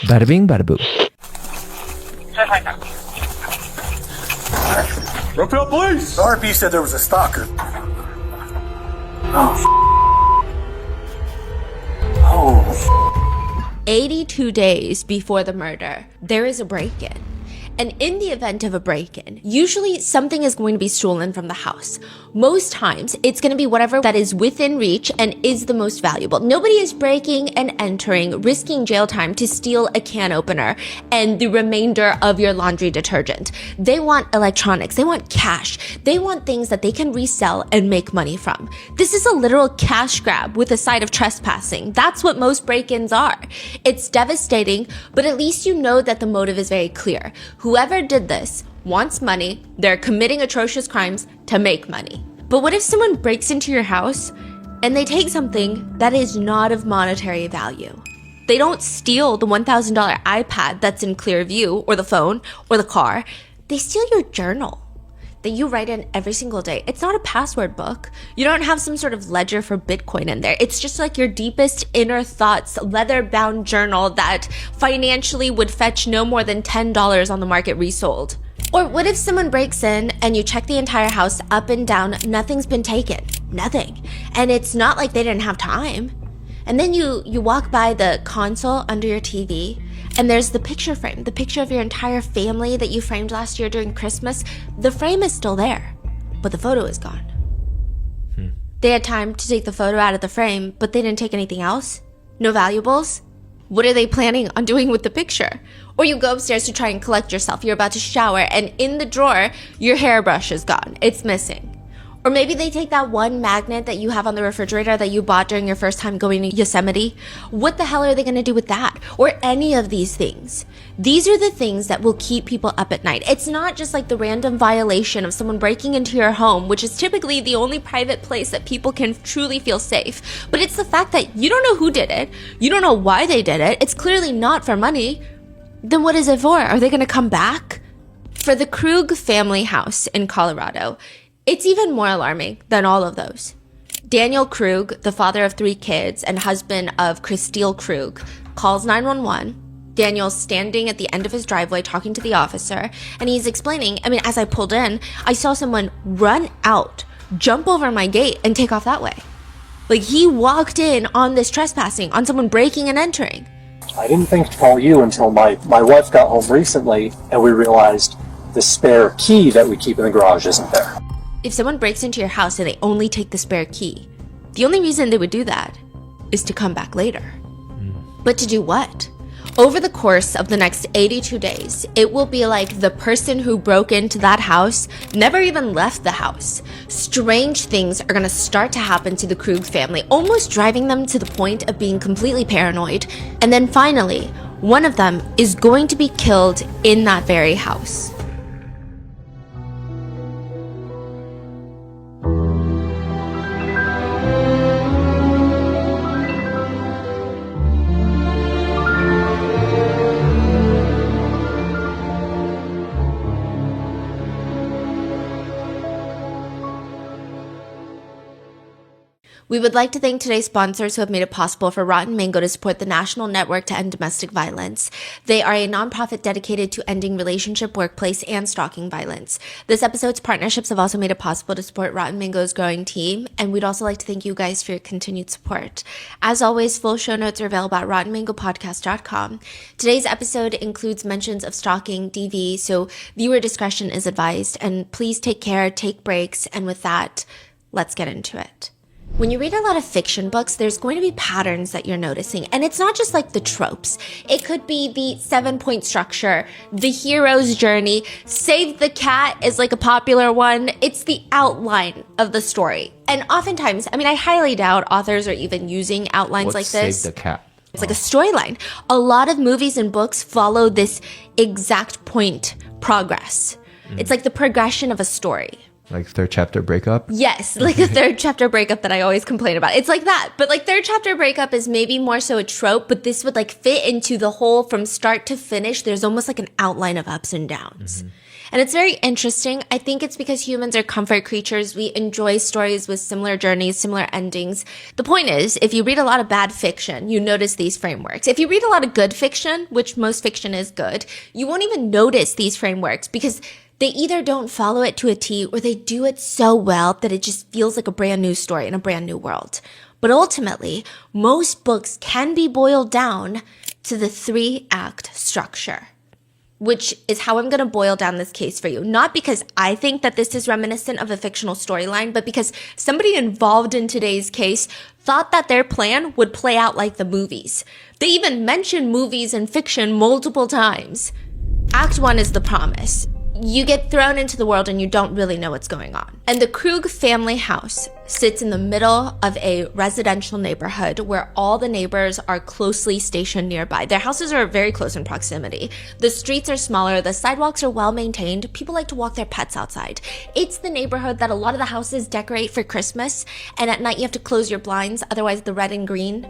Bada bing, bada boo. Brookfield Police! The RP said there was a stalker. Oh. 82 days before the murder, there is a break-in. And in the event of a break-in, usually something is going to be stolen from the house. Most times, it's going to be whatever that is within reach and is the most valuable. Nobody is breaking and entering, risking jail time to steal a can opener and the remainder of your laundry detergent. They want electronics. They want cash. They want things that they can resell and make money from. This is a literal cash grab with a side of trespassing. That's what most break-ins are. It's devastating, but at least you know that the motive is very clear. Whoever did this wants money. They're committing atrocious crimes to make money. But what if someone breaks into your house and they take something that is not of monetary value? They don't steal the $1,000 iPad that's in clear view, or the phone, or the car. They steal your journal that you write in every single day. It's not a password book. You don't have some sort of ledger for Bitcoin in there. It's just like your deepest inner thoughts, leather-bound journal that financially would fetch no more than $10 on the market resold. Or what if someone breaks in and you check the entire house up and down, nothing's been taken, nothing. And it's not like they didn't have time. And then you walk by the console under your TV, and there's the picture frame, the picture of your entire family that you framed last year during Christmas. The frame is still there, but the photo is gone. They had time to take the photo out of the frame, but they didn't take anything else? No valuables? What are they planning on doing with the picture? Or you go upstairs to try and collect yourself. You're about to shower, and in the drawer, your hairbrush is gone. It's missing. Or maybe they take that one magnet that you have on the refrigerator that you bought during your first time going to Yosemite. What the hell are they going to do with that? Or any of these things. These are the things that will keep people up at night. It's not just like the random violation of someone breaking into your home, which is typically the only private place that people can truly feel safe. But it's the fact that you don't know who did it. You don't know why they did it. It's clearly not for money. Then what is it for? Are they going to come back? For the Krug family house in Colorado, it's even more alarming than all of those. Daniel Krug, the father of 3 kids and husband of Christine Krug, calls 911. Daniel's standing at the end of his driveway talking to the officer, and he's explaining, as I pulled in, I saw someone run out, jump over my gate, and take off that way. Like, he walked in on this trespassing, on someone breaking and entering. I didn't think to call you until my wife got home recently, and we realized the spare key that we keep in the garage isn't there. If someone breaks into your house and they only take the spare key, the only reason they would do that is to come back later. But to do what? Over the course of the next 82 days, it will be like the person who broke into that house never even left the house. Strange things are going to start to happen to the Krug family, almost driving them to the point of being completely paranoid. And then finally, one of them is going to be killed in that very house. We would like to thank today's sponsors who have made it possible for Rotten Mango to support the National Network to End Domestic Violence. They are a nonprofit dedicated to ending relationship, workplace, and stalking violence. This episode's partnerships have also made it possible to support Rotten Mango's growing team, and we'd also like to thank you guys for your continued support. As always, full show notes are available at rottenmangopodcast.com. Today's episode includes mentions of stalking, DV, so viewer discretion is advised, and please take care, take breaks, and with that, let's get into it. When you read a lot of fiction books, there's going to be patterns that you're noticing. And it's not just like the tropes. It could be the 7-point structure, the hero's journey. Save the cat is like a popular one. It's the outline of the story. And oftentimes, I highly doubt authors are even using outlines like this. Save the cat? It's like a storyline. A lot of movies and books follow this exact point progress. It's like the progression of a story. Like third chapter breakup? Yes, like a third chapter breakup that I always complain about. It's like that. But like third chapter breakup is maybe more so a trope, but this would like fit into the whole from start to finish. There's almost like an outline of ups and downs. And it's very interesting. I think it's because humans are comfort creatures. We enjoy stories with similar journeys, similar endings. The point is, if you read a lot of bad fiction, you notice these frameworks. If you read a lot of good fiction, which most fiction is good, you won't even notice these frameworks because they either don't follow it to a T or they do it so well that it just feels like a brand new story in a brand new world. But ultimately, most books can be boiled down to the 3-act structure, which is how I'm going to boil down this case for you. Not because I think that this is reminiscent of a fictional storyline, but because somebody involved in today's case thought that their plan would play out like the movies. They even mention movies and fiction multiple times. Act 1 is the promise. You get thrown into the world and you don't really know what's going on. And the Krug family house sits in the middle of a residential neighborhood where all the neighbors are closely stationed nearby. Their houses are very close in proximity. The streets are smaller, the sidewalks are well maintained, people like to walk their pets outside. It's the neighborhood that a lot of the houses decorate for Christmas, and at night you have to close your blinds, otherwise the red and green,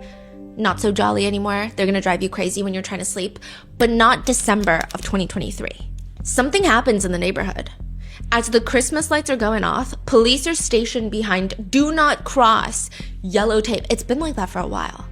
not so jolly anymore. They're gonna drive you crazy when you're trying to sleep, but not December of 2023. Something happens in the neighborhood. As the Christmas lights are going off, police are stationed behind "do not cross" yellow tape. It's been like that for a while.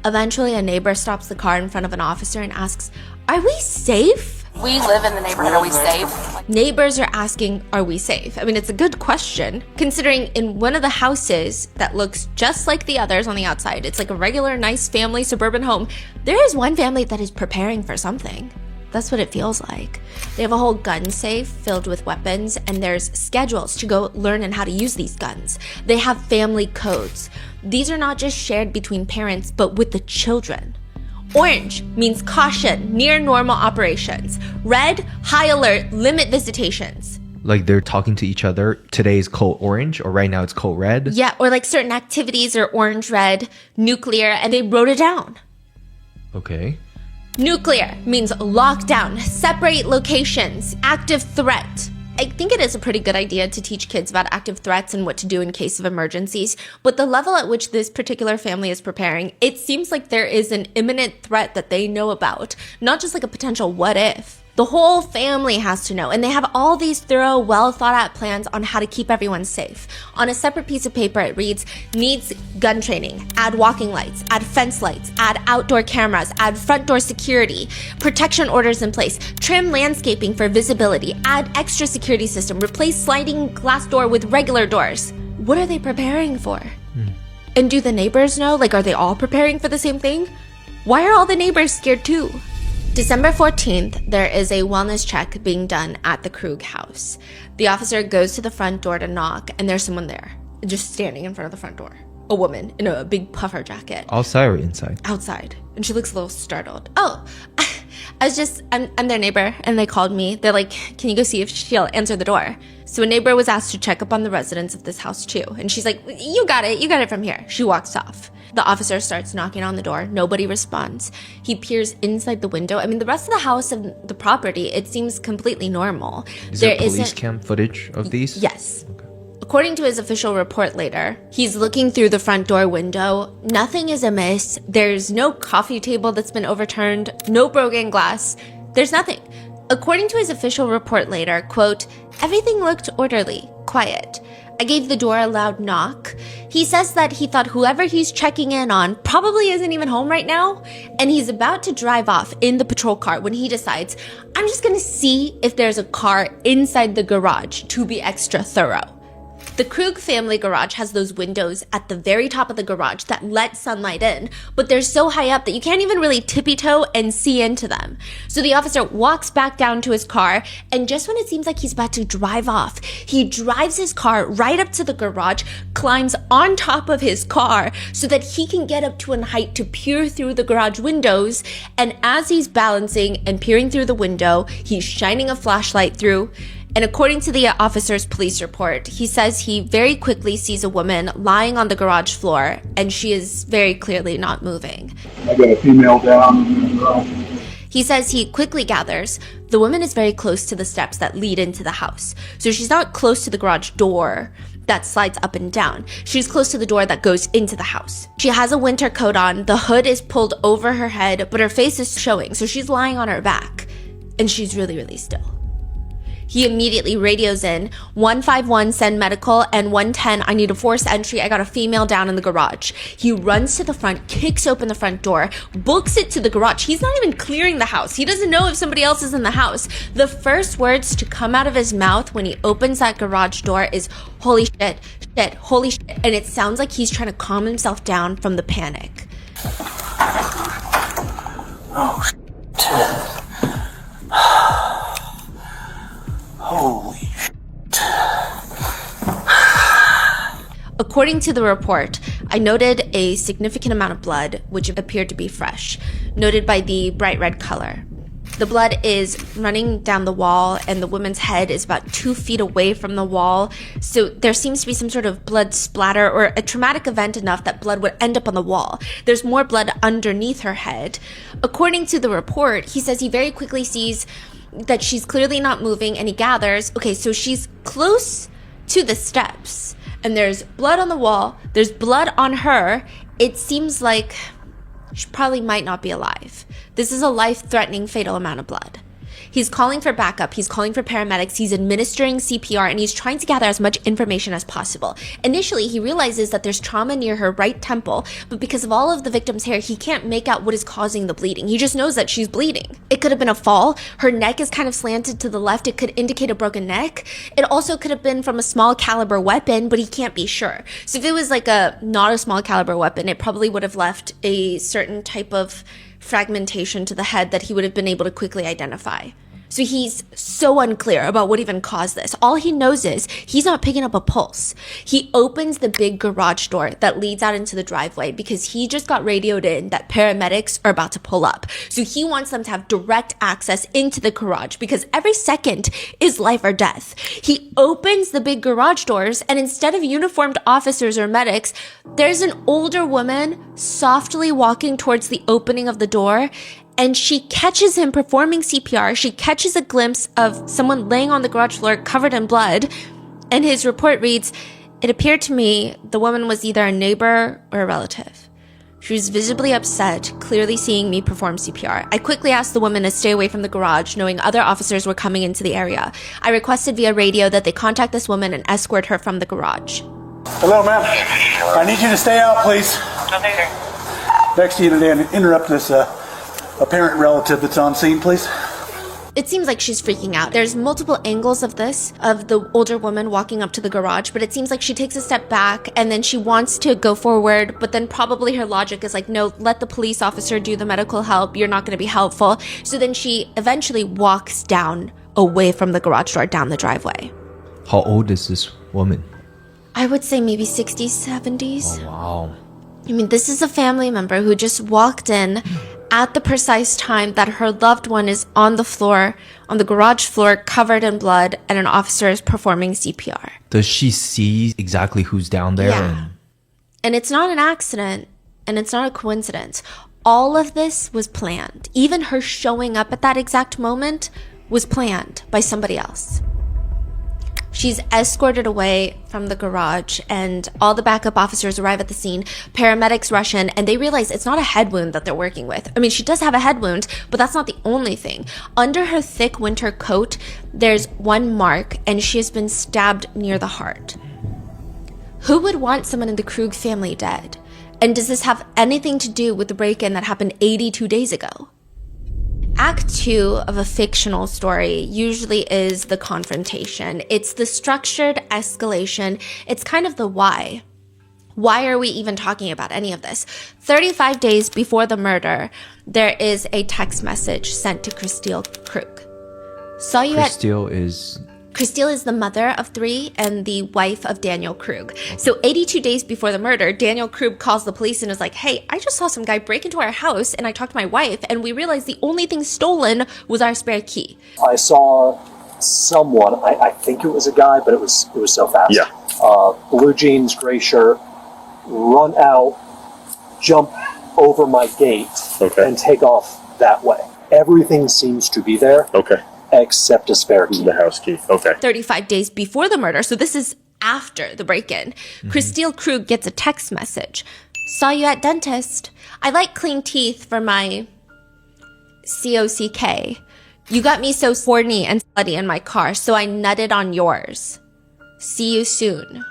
Eventually, a neighbor stops the car in front of an officer and asks, "Are we safe?" We live in the neighborhood. Are we safe? Neighbors are asking, "Are we safe?" I mean, it's a good question, considering in one of the houses that looks just like the others on the outside, it's like a regular, nice family suburban home, there is one family that is preparing for something. That's what it feels like. They have a whole gun safe filled with weapons, and there's schedules to go learn and how to use these guns. They have family codes. These are not just shared between parents, but with the children. Orange means caution, near normal operations. Red, high alert, limit visitations. Like they're talking to each other. Today is code orange, or right now it's code red. Yeah, or like certain activities are orange, red, nuclear, and they wrote it down. Okay. Nuclear means lockdown, separate locations, active threat. I think it is a pretty good idea to teach kids about active threats and what to do in case of emergencies, but the level at which this particular family is preparing, it seems like there is an imminent threat that they know about, not just like a potential what if. The whole family has to know, and they have all these thorough, well thought out plans on how to keep everyone safe. On a separate piece of paper, it reads, needs gun training, add walking lights, add fence lights, add outdoor cameras, add front door security, protection orders in place, trim landscaping for visibility, add extra security system, replace sliding glass door with regular doors. What are they preparing for? And do the neighbors know? Like, are they all preparing for the same thing? Why are all the neighbors scared too? December 14th, there is a wellness check being done at the Krug house. The officer goes to the front door to knock, and there's someone there, just standing in front of the front door. A woman in a big puffer jacket. Outside or inside? Outside. And she looks a little startled. Oh, I'm their neighbor, and they called me. They're like, can you go see if she'll answer the door? So a neighbor was asked to check up on the residents of this house too. And she's like, you got it from here. She walks off. The officer starts knocking on the door. Nobody responds. He peers inside the window. I mean, the rest of the house and the property, it seems completely normal. Is there police cam footage of these? Yes. Okay. According to his official report later, he's looking through the front door window. Nothing is amiss. There's no coffee table that's been overturned, no broken glass. There's nothing. According to his official report later, quote, everything looked orderly, quiet. I gave the door a loud knock. He says that he thought whoever he's checking in on probably isn't even home right now, and he's about to drive off in the patrol car when he decides, I'm just gonna see if there's a car inside the garage to be extra thorough. The Krug family garage has those windows at the very top of the garage that let sunlight in, but they're so high up that you can't even really tippy-toe and see into them. So the officer walks back down to his car, and just when it seems like he's about to drive off, he drives his car right up to the garage, climbs on top of his car so that he can get up to a height to peer through the garage windows, and as he's balancing and peering through the window, he's shining a flashlight through. And according to the officer's police report, he says he very quickly sees a woman lying on the garage floor, and she is very clearly not moving. I got a female down. He says he quickly gathers the woman is very close to the steps that lead into the house. So she's not close to the garage door that slides up and down. She's close to the door that goes into the house. She has a winter coat on, the hood is pulled over her head, but her face is showing, so she's lying on her back, and she's really, really still. He immediately radios in 151, send medical, and 110, I need a forced entry. I got a female down in the garage. He runs to the front, kicks open the front door, books it to the garage. He's not even clearing the house. He doesn't know if somebody else is in the house. The first words to come out of his mouth when he opens that garage door is, holy shit, holy shit. And it sounds like he's trying to calm himself down from the panic. Oh, shit. Holy shit. According to the report, I noted a significant amount of blood, which appeared to be fresh, noted by the bright red color. The blood is running down the wall, and the woman's head is about 2 feet away from the wall. So there seems to be some sort of blood splatter or a traumatic event enough that blood would end up on the wall. There's more blood underneath her head. According to the report, he says he very quickly sees that she's clearly not moving, and he gathers, okay, so she's close to the steps, and there's blood on the wall, there's blood on her. It seems like she probably might not be alive. This is a life-threatening, fatal amount of blood. He's calling for backup, he's calling for paramedics, he's administering CPR, and he's trying to gather as much information as possible. Initially, he realizes that there's trauma near her right temple, but because of all of the victim's hair, he can't make out what is causing the bleeding. He just knows that she's bleeding. It could have been a fall. Her neck is kind of slanted to the left. It could indicate a broken neck. It also could have been from a small caliber weapon, but he can't be sure. So if it was like not a small caliber weapon, it probably would have left a certain type of fragmentation to the head that he would have been able to quickly identify. So he's so unclear about what even caused this. All he knows is he's not picking up a pulse. He opens the big garage door that leads out into the driveway because he just got radioed in that paramedics are about to pull up. So he wants them to have direct access into the garage because every second is life or death. He opens the big garage doors, and instead of uniformed officers or medics, there's an older woman softly walking towards the opening of the door, and she catches him performing CPR. She catches a glimpse of someone laying on the garage floor covered in blood. And his report reads, it appeared to me the woman was either a neighbor or a relative. She was visibly upset, clearly seeing me perform CPR. I quickly asked the woman to stay away from the garage, knowing other officers were coming into the area. I requested via radio that they contact this woman and escort her from the garage. Hello, ma'am. I need you to stay out, please. Next unit in, interrupt this apparent relative that's on scene, please. It seems like she's freaking out. There's multiple angles of this, of the older woman walking up to the garage, but it seems like she takes a step back and then she wants to go forward, but then probably her logic is like, no, let the police officer do the medical help. You're not going to be helpful. So then she eventually walks down away from the garage door down the driveway. How old is this woman? I would say maybe 60s, 70s. Oh, wow. I mean, this is a family member who just walked in at the precise time that her loved one is on the floor, on the garage floor, covered in blood, and an officer is performing CPR. Does she see exactly who's down there? Yeah. And it's not an accident, and it's not a coincidence. All of this was planned. Even her showing up at that exact moment was planned by somebody else. She's escorted away from the garage, and all the backup officers arrive at the scene. Paramedics rush in, and they realize it's not a head wound that they're working with. I mean, she does have a head wound, but that's not the only thing. Under her thick winter coat, there's one mark, and she has been stabbed near the heart. Who would want someone in the Krug family dead? And does this have anything to do with the break-in that happened 82 days ago? Act 2 of a fictional story usually is the confrontation. It's the structured escalation. It's kind of the why. Why are we even talking about any of this? 35 days before the murder, there is a text message sent to Christelle Krug. Christelle is the mother of 3 and the wife of Daniel Krug. So 82 days before the murder, Daniel Krug calls the police and is like, hey, I just saw some guy break into our house and I talked to my wife and we realized the only thing stolen was our spare key. I saw someone, I think it was a guy, but it was so fast. Yeah. Blue jeans, gray shirt, run out, jump over my gate, and take off that way. Everything seems to be there. Okay. Except a spare key. The house key. Okay. 35 days before the murder, so this is after the break-in. Christelle Krug gets a text message. Saw you at dentist. I like clean teeth for my COCK. You got me so horny and slutty in my car, so I nutted on yours. See you soon.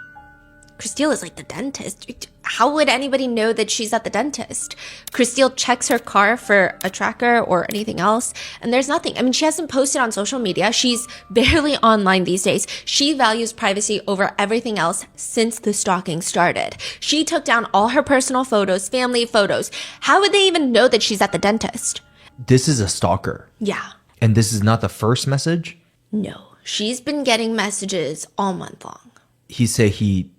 Christelle is like the dentist. How would anybody know that she's at the dentist? Christelle checks her car for a tracker or anything else, and there's nothing. I mean, she hasn't posted on social media. She's barely online these days. She values privacy over everything else since the stalking started. She took down all her personal photos, family photos. How would they even know that she's at the dentist? This is a stalker. Yeah. And this is not the first message? No. She's been getting messages all month long. He said he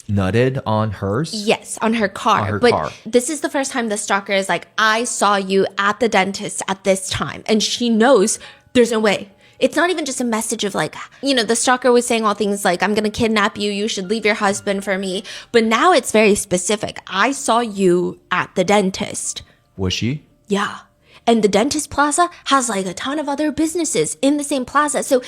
nutted on hers? Yes, on her car. On her but car. This is the first time the stalker is like, I saw you at the dentist at this time. And she knows there's no way. It's not even just a message of like, you know, the stalker was saying all things like, I'm going to kidnap you. You should leave your husband for me. But now it's very specific. I saw you at the dentist. Was she? Yeah. And the dentist plaza has like a ton of other businesses in the same plaza. So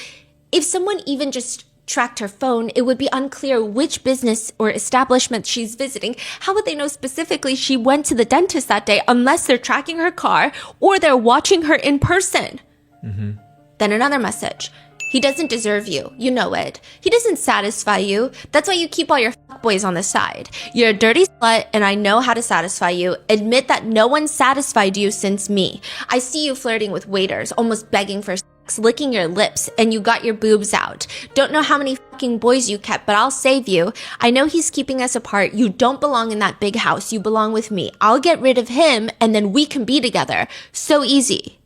if someone even just tracked her phone, it would be unclear which business or establishment she's visiting. How would they know specifically she went to the dentist that day unless they're tracking her car or they're watching her in person? Mm-hmm. Then another message. He doesn't deserve you. You know it. He doesn't satisfy you. That's why you keep all your fuckboys on the side. You're a dirty slut and I know how to satisfy you. Admit that no one satisfied you since me. I see you flirting with waiters, almost begging for sex, licking your lips, and you got your boobs out. Don't know how many fucking boys you kept, but I'll save you. I know he's keeping us apart. You don't belong in that big house. You belong with me. I'll get rid of him and then we can be together. So easy.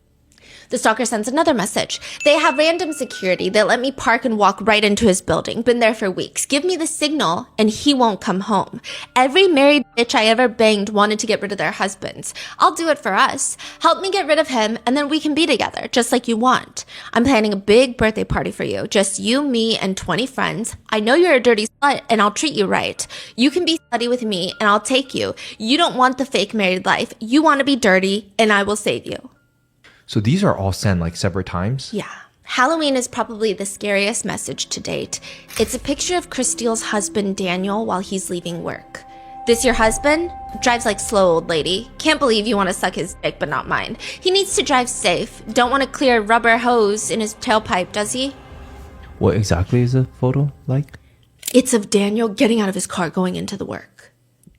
The stalker sends another message. They have random security that let me park and walk right into his building. Been there for weeks. Give me the signal and he won't come home. Every married bitch I ever banged wanted to get rid of their husbands. I'll do it for us. Help me get rid of him and then we can be together, just like you want. I'm planning a big birthday party for you. Just you, me, and 20 friends. I know you're a dirty slut and I'll treat you right. You can be slutty with me and I'll take you. You don't want the fake married life. You want to be dirty and I will save you. So these are all sent like separate times? Yeah. Halloween is probably the scariest message to date. It's a picture of Christelle's husband, Daniel, while he's leaving work. This your husband? Drives like slow old lady. Can't believe you want to suck his dick, but not mine. He needs to drive safe. Don't want to clear rubber hose in his tailpipe, does he? What exactly is the photo like? It's of Daniel getting out of his car going into the work.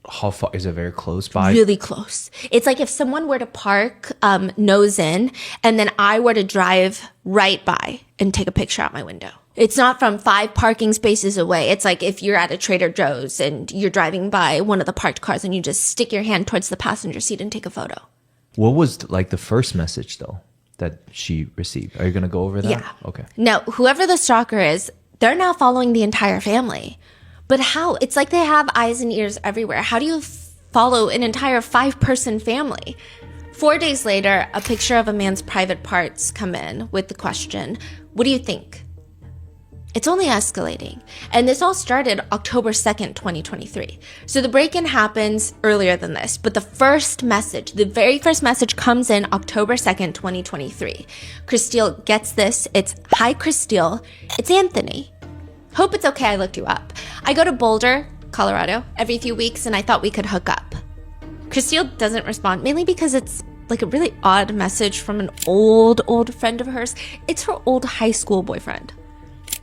How far? Is it very close by? Really close. It's like if someone were to park nose in and then I were to drive right by and take a picture out my window. It's not from 5 parking spaces away. It's like if you're at a Trader Joe's and you're driving by one of the parked cars and you just stick your hand towards the passenger seat and take a photo. What was like the first message though that she received? Are you going to go over that? Yeah. Okay. Now, whoever the stalker is, they're now following the entire family. But how? It's like they have eyes and ears everywhere. How do you follow an entire 5-person family? 4 days later, a picture of a man's private parts come in with the question, what do you think? It's only escalating. And this all started October 2nd, 2023. So the break-in happens earlier than this, but the very first message comes in October 2nd, 2023. Christelle gets this. It's, hi, Christelle. It's Anthony. Hope it's okay I looked you up. I go to Boulder, Colorado, every few weeks and I thought we could hook up. Christelle doesn't respond, mainly because it's like a really odd message from an old friend of hers. It's her old high school boyfriend.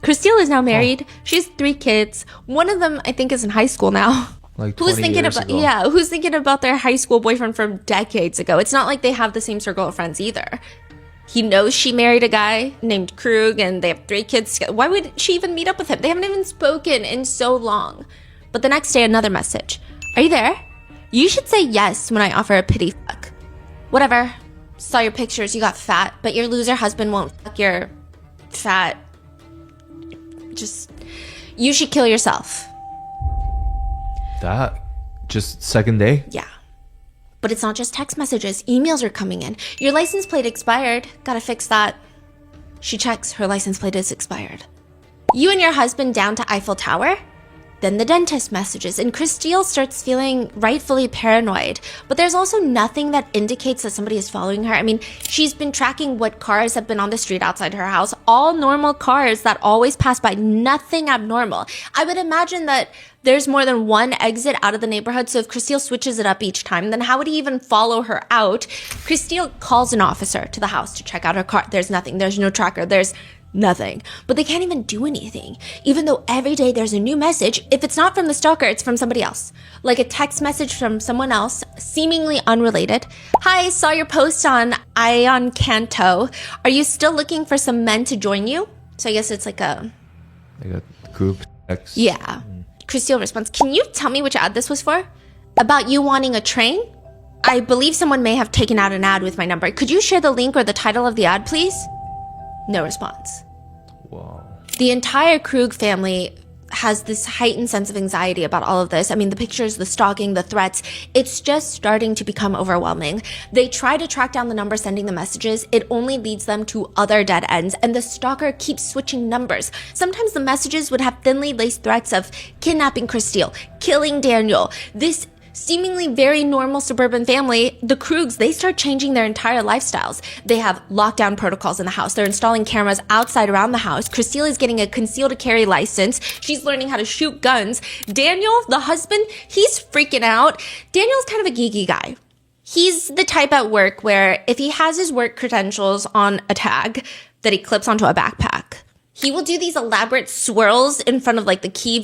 Christelle is now married. She has 3 kids. One of them, I think, is in high school now. Like 20 years ago. Yeah, who's thinking about their high school boyfriend from decades ago? It's not like they have the same circle of friends either. He knows she married a guy named Krug and they have 3 kids. Why would she even meet up with him? They haven't even spoken in so long. But the next day, another message. Are you there? You should say yes when I offer a pity fuck. Whatever. Saw your pictures, you got fat, but your loser husband won't fuck your fat. You should kill yourself. That just second day? Yeah. But it's not just text messages. Emails are coming in. Your license plate expired. Gotta fix that. She checks. Her license plate is expired. You and your husband down to Eiffel Tower? Then the dentist messages, and Christelle starts feeling rightfully paranoid. But there's also nothing that indicates that somebody is following her. I mean, she's been tracking what cars have been on the street outside her house. All normal cars that always pass by, nothing abnormal. I would imagine that there's more than one exit out of the neighborhood, so if Christelle switches it up each time, then how would he even follow her out? Christelle calls an officer to the house to check out her car. There's nothing. There's no tracker. There's nothing. But they can't even do anything. Even though every day there's a new message, if it's not from the stalker, it's from somebody else. Like a text message from someone else, seemingly unrelated. Hi, saw your post on Ion Canto. Are you still looking for some men to join you? So I guess it's like a group text. Yeah. Christelle responds, can you tell me which ad this was for? About you wanting a train? I believe someone may have taken out an ad with my number. Could you share the link or the title of the ad, please? No response. Wow. The entire Krug family has this heightened sense of anxiety about all of this. I mean, the pictures, the stalking, the threats, it's just starting to become overwhelming. They try to track down the number sending the messages. It only leads them to other dead ends, and the stalker keeps switching numbers. Sometimes the messages would have thinly laced threats of kidnapping Christelle, killing Daniel. This seemingly very normal suburban family, the Krugs, they start changing their entire lifestyles. They have lockdown protocols in the house. They're installing cameras outside around the house. Christelle is getting a concealed carry license. She's learning how to shoot guns. Daniel, the husband, he's freaking out. Daniel's kind of a geeky guy. He's the type at work where if he has his work credentials on a tag that he clips onto a backpack, he will do these elaborate swirls in front of like the key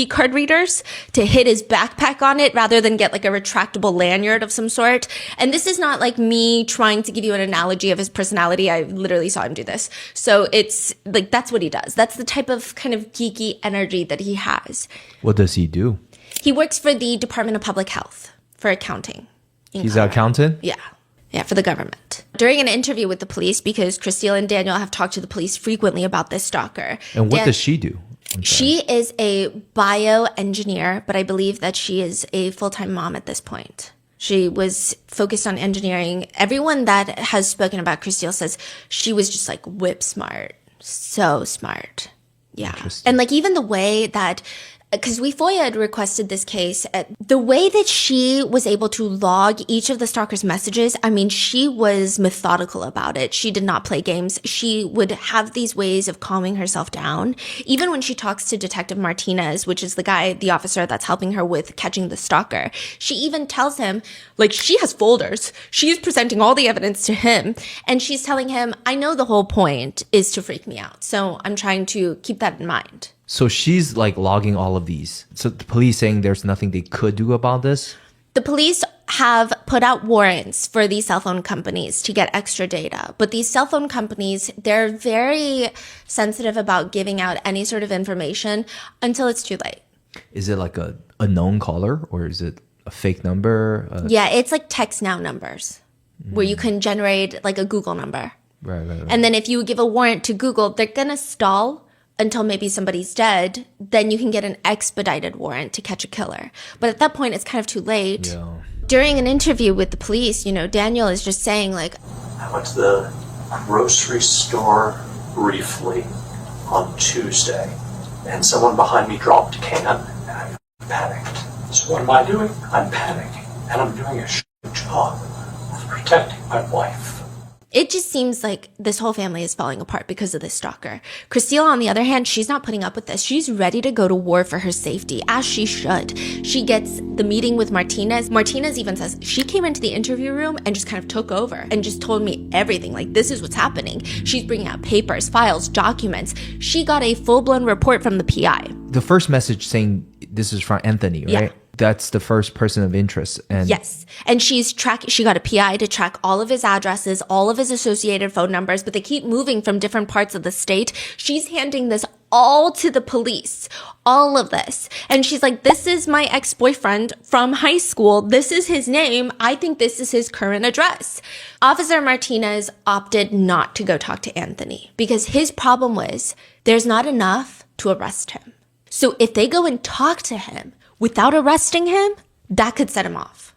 card readers to hit his backpack on it rather than get like a retractable lanyard of some sort. And this is not like me trying to give you an analogy of his personality. I literally saw him do this. So it's like, that's what he does. That's the type of kind of geeky energy that he has. What does he do? He works for the Department of Public Health for accounting. He's an accountant? Yeah, for the government. During an interview with the police, because Christelle and Daniel have talked to the police frequently about this stalker. And what does she do? She is a bioengineer, but I believe that she is a full-time mom at this point. She was focused on engineering. Everyone that has spoken about Christelle says she was just like whip smart. So smart. Yeah. And like even the way that, because we FOIA had requested this case, the way that she was able to log each of the stalker's messages, I mean, she was methodical about it. She did not play games. She would have these ways of calming herself down. Even when she talks to Detective Martinez, which is the officer that's helping her with catching the stalker, she even tells him, like, she has folders. She's presenting all the evidence to him. And she's telling him, I know the whole point is to freak me out. So I'm trying to keep that in mind. So she's like logging all of these. So the police saying there's nothing they could do about this? The police have put out warrants for these cell phone companies to get extra data. But these cell phone companies, they're very sensitive about giving out any sort of information until it's too late. Is it like a known caller or is it a fake number? Yeah, it's like text now numbers where you can generate like a Google number. Right. And then if you give a warrant to Google, they're going to stall until maybe somebody's dead, then you can get an expedited warrant to catch a killer. But at that point, it's kind of too late. Yeah. During an interview with the police, Daniel is just saying like, I went to the grocery store briefly on Tuesday, and someone behind me dropped a can, and I panicked. So what am I doing? I'm panicking, and I'm doing a shitty job of protecting my wife. it just seems like this whole family is falling apart because of this stalker. Christelle, on the other hand, she's not putting up with this. She's ready to go to war for her safety, as she should. She gets the meeting with Martinez. Martinez even says she came into the interview room and just kind of took over and just told me everything. Like, this is what's happening. She's bringing out papers, files, documents. She got a full-blown report from the PI. The first message saying this is from Anthony, right? Yeah. That's the first person of interest. And yes. And she got a PI to track all of his addresses, all of his associated phone numbers, but they keep moving from different parts of the state. She's handing this all to the police, all of this. And she's like, this is my ex-boyfriend from high school. This is his name. I think this is his current address. Officer Martinez opted not to go talk to Anthony because his problem was there's not enough to arrest him. So if they go and talk to him without arresting him, that could set him off.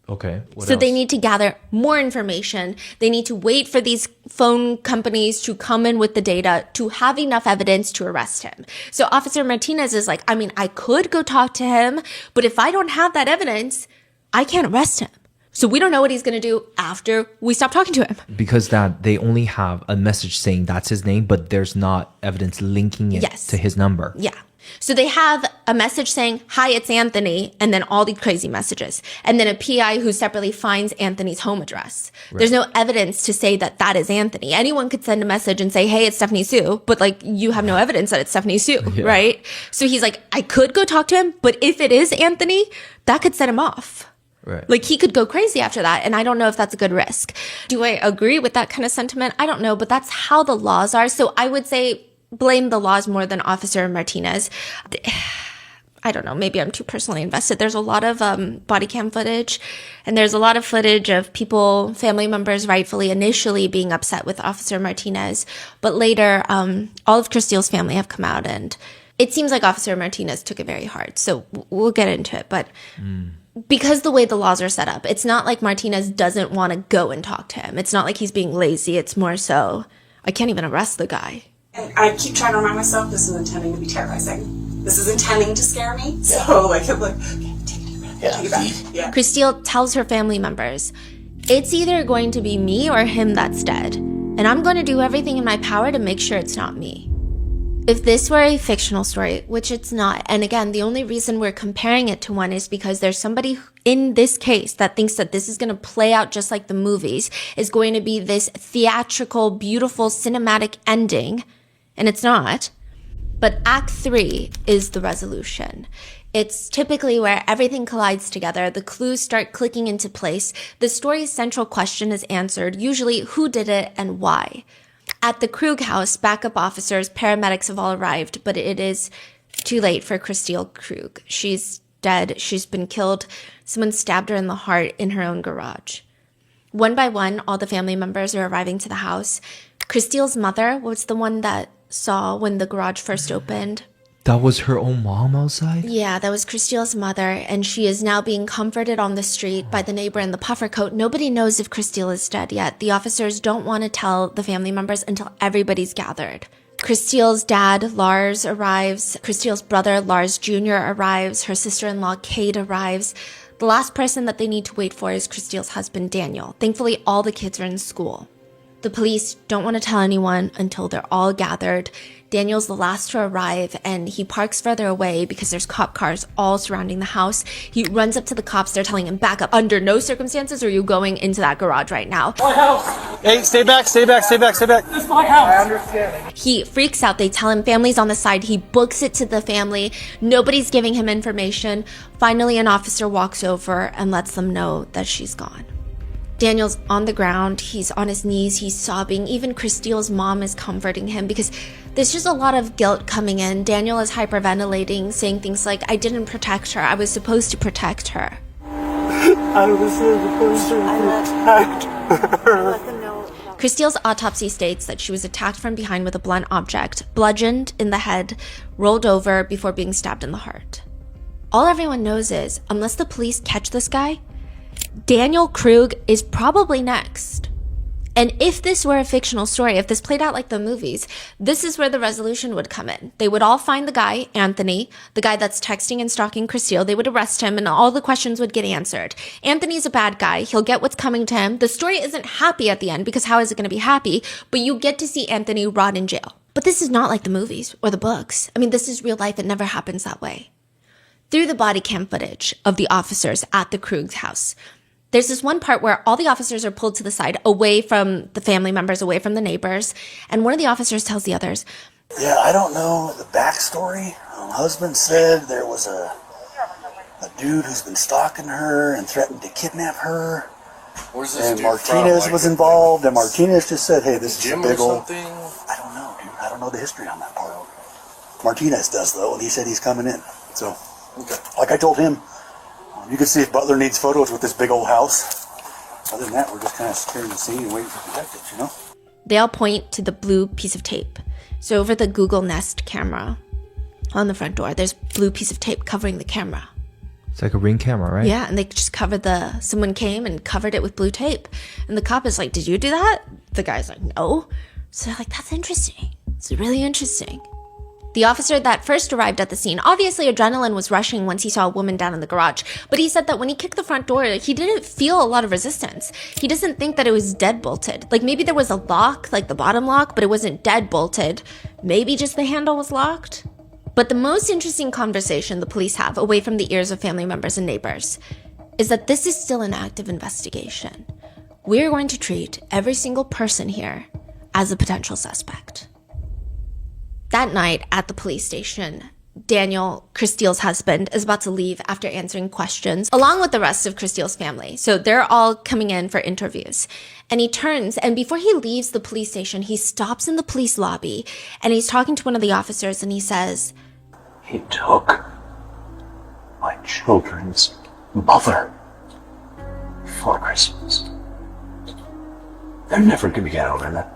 Okay. What So else? they need to gather more information. They need to wait for these phone companies to come in with the data to have enough evidence to arrest him. So Officer Martinez is like, I mean, I could go talk to him, but if I don't have that evidence, I can't arrest him. So we don't know what he's going to do after we stop talking to him. Because that they only have a message saying that's his name, but there's not evidence linking it Yes. to his number. Yeah. So they have a message saying, hi, it's Anthony, and then all these crazy messages. And then a PI who separately finds Anthony's home address. Right. There's no evidence to say that that is Anthony. Anyone could send a message and say, hey, it's Stephanie Sue, but like you have no evidence that it's Stephanie Sue, right? So he's like, I could go talk to him, but if it is Anthony, that could set him off. Right. Like he could go crazy after that. And I don't know if that's a good risk. Do I agree with that kind of sentiment? I don't know, but that's how the laws are. So I would say blame the laws more than Officer Martinez. I don't know. Maybe I'm too personally invested. There's a lot of body cam footage, and there's a lot of footage of people, family members, rightfully initially being upset with Officer Martinez, but later, all of Christiel's family have come out, and it seems like Officer Martinez took it very hard. So we'll get into it, but. Because the way the laws are set up, it's not like Martinez doesn't want to go and talk to him. It's not like he's being lazy. It's more so, I can't even arrest the guy. And I keep trying to remind myself this is intending to be terrorizing. This is intending to scare me. So like, I'm like, okay, take a deep breath. Take it back. Yeah. Christiel tells her family members, it's either going to be me or him that's dead. And I'm going to do everything in my power to make sure it's not me. If this were a fictional story, which it's not, and again, the only reason we're comparing it to one is because there's somebody in this case that thinks that this is going to play out just like the movies, is going to be this theatrical, beautiful, cinematic ending, and it's not. But Act 3 is the resolution. It's typically where everything collides together, the clues start clicking into place, the story's central question is answered, usually who did it and why. At the Krug house, backup officers, paramedics have all arrived, but it is too late for Christiel Krug. She's dead. She's been killed. Someone stabbed her in the heart in her own garage. One by one, all the family members are arriving to the house. Christiel's mother was the one that saw when the garage first opened. That was her own mom outside? Yeah, that was Christiel's mother, and she is now being comforted on the street by the neighbor in the puffer coat. Nobody knows if Christiel is dead yet. The officers don't want to tell the family members until everybody's gathered. Christiel's dad, Lars, arrives. Christiel's brother, Lars Jr., arrives. Her sister-in-law, Kate, arrives. The last person that they need to wait for is Christiel's husband, Daniel. Thankfully, all the kids are in school. The police don't want to tell anyone until they're all gathered. Daniel's the last to arrive, and he parks further away because there's cop cars all surrounding the house. He runs up to the cops. They're telling him, back up. Under no circumstances are you going into that garage right now. My house. Hey, stay back, stay back, stay back, stay back. This is my house. I understand. He freaks out. They tell him family's on the side. He books it to the family. Nobody's giving him information. Finally, an officer walks over and lets them know that she's gone. Daniel's on the ground. He's on his knees. He's sobbing. Even Christiel's mom is comforting him because there's just a lot of guilt coming in. Daniel is hyperventilating, saying things like, I didn't protect her. I was supposed to protect her. I was supposed to protect her. Christiel's autopsy states that she was attacked from behind with a blunt object, bludgeoned in the head, rolled over before being stabbed in the heart. All everyone knows is, unless the police catch this guy, Daniel Krug is probably next. And if this were a fictional story, if this played out like the movies, this is where the resolution would come in. They would all find the guy, Anthony, the guy that's texting and stalking Christiel. They would arrest him and all the questions would get answered. Anthony's a bad guy. He'll get what's coming to him. The story isn't happy at the end because how is it going to be happy? But you get to see Anthony rot in jail. But this is not like the movies or the books. I mean, this is real life. It never happens that way. Through the body cam footage of the officers at the Krug's house, there's this one part where all the officers are pulled to the side, away from the family members, away from the neighbors, and one of the officers tells the others, yeah, I don't know the backstory. Husband said there was a dude who's been stalking her and threatened to kidnap her. Where's this and dude Martinez from? was involved, and Martinez just said, hey, this is a Jim big or old... something? I don't know, dude. I don't know the history on that part. Martinez does, though, and he said he's coming in. So, Okay. like I told him, you can see if Butler needs photos with this big old house. Other than that, we're just kind of securing the scene and waiting for detectives, you know? they all point to the blue piece of tape. So over the Google Nest camera on the front door, there's a blue piece of tape covering the camera. It's like a Ring camera, right? Yeah, and they just covered someone came and covered it with blue tape. And the cop is like, did you do that? The guy's like, no. So they're like, that's interesting. It's really interesting. The officer that first arrived at the scene, obviously adrenaline was rushing once he saw a woman down in the garage, but he said that when he kicked the front door, he didn't feel a lot of resistance. He doesn't think that it was dead bolted. Like maybe there was a lock, like the bottom lock, but it wasn't dead bolted. Maybe just the handle was locked. But the most interesting conversation the police have, away from the ears of family members and neighbors, is that this is still an active investigation. We're going to treat every single person here as a potential suspect. That night at the police station, Daniel, Christile's husband, is about to leave after answering questions, along with the rest of Christile's family. So they're all coming in for interviews. And he turns, and before he leaves the police station, he stops in the police lobby, and he's talking to one of the officers, and he says, He took my children's mother for Christmas. They're never going to get over that.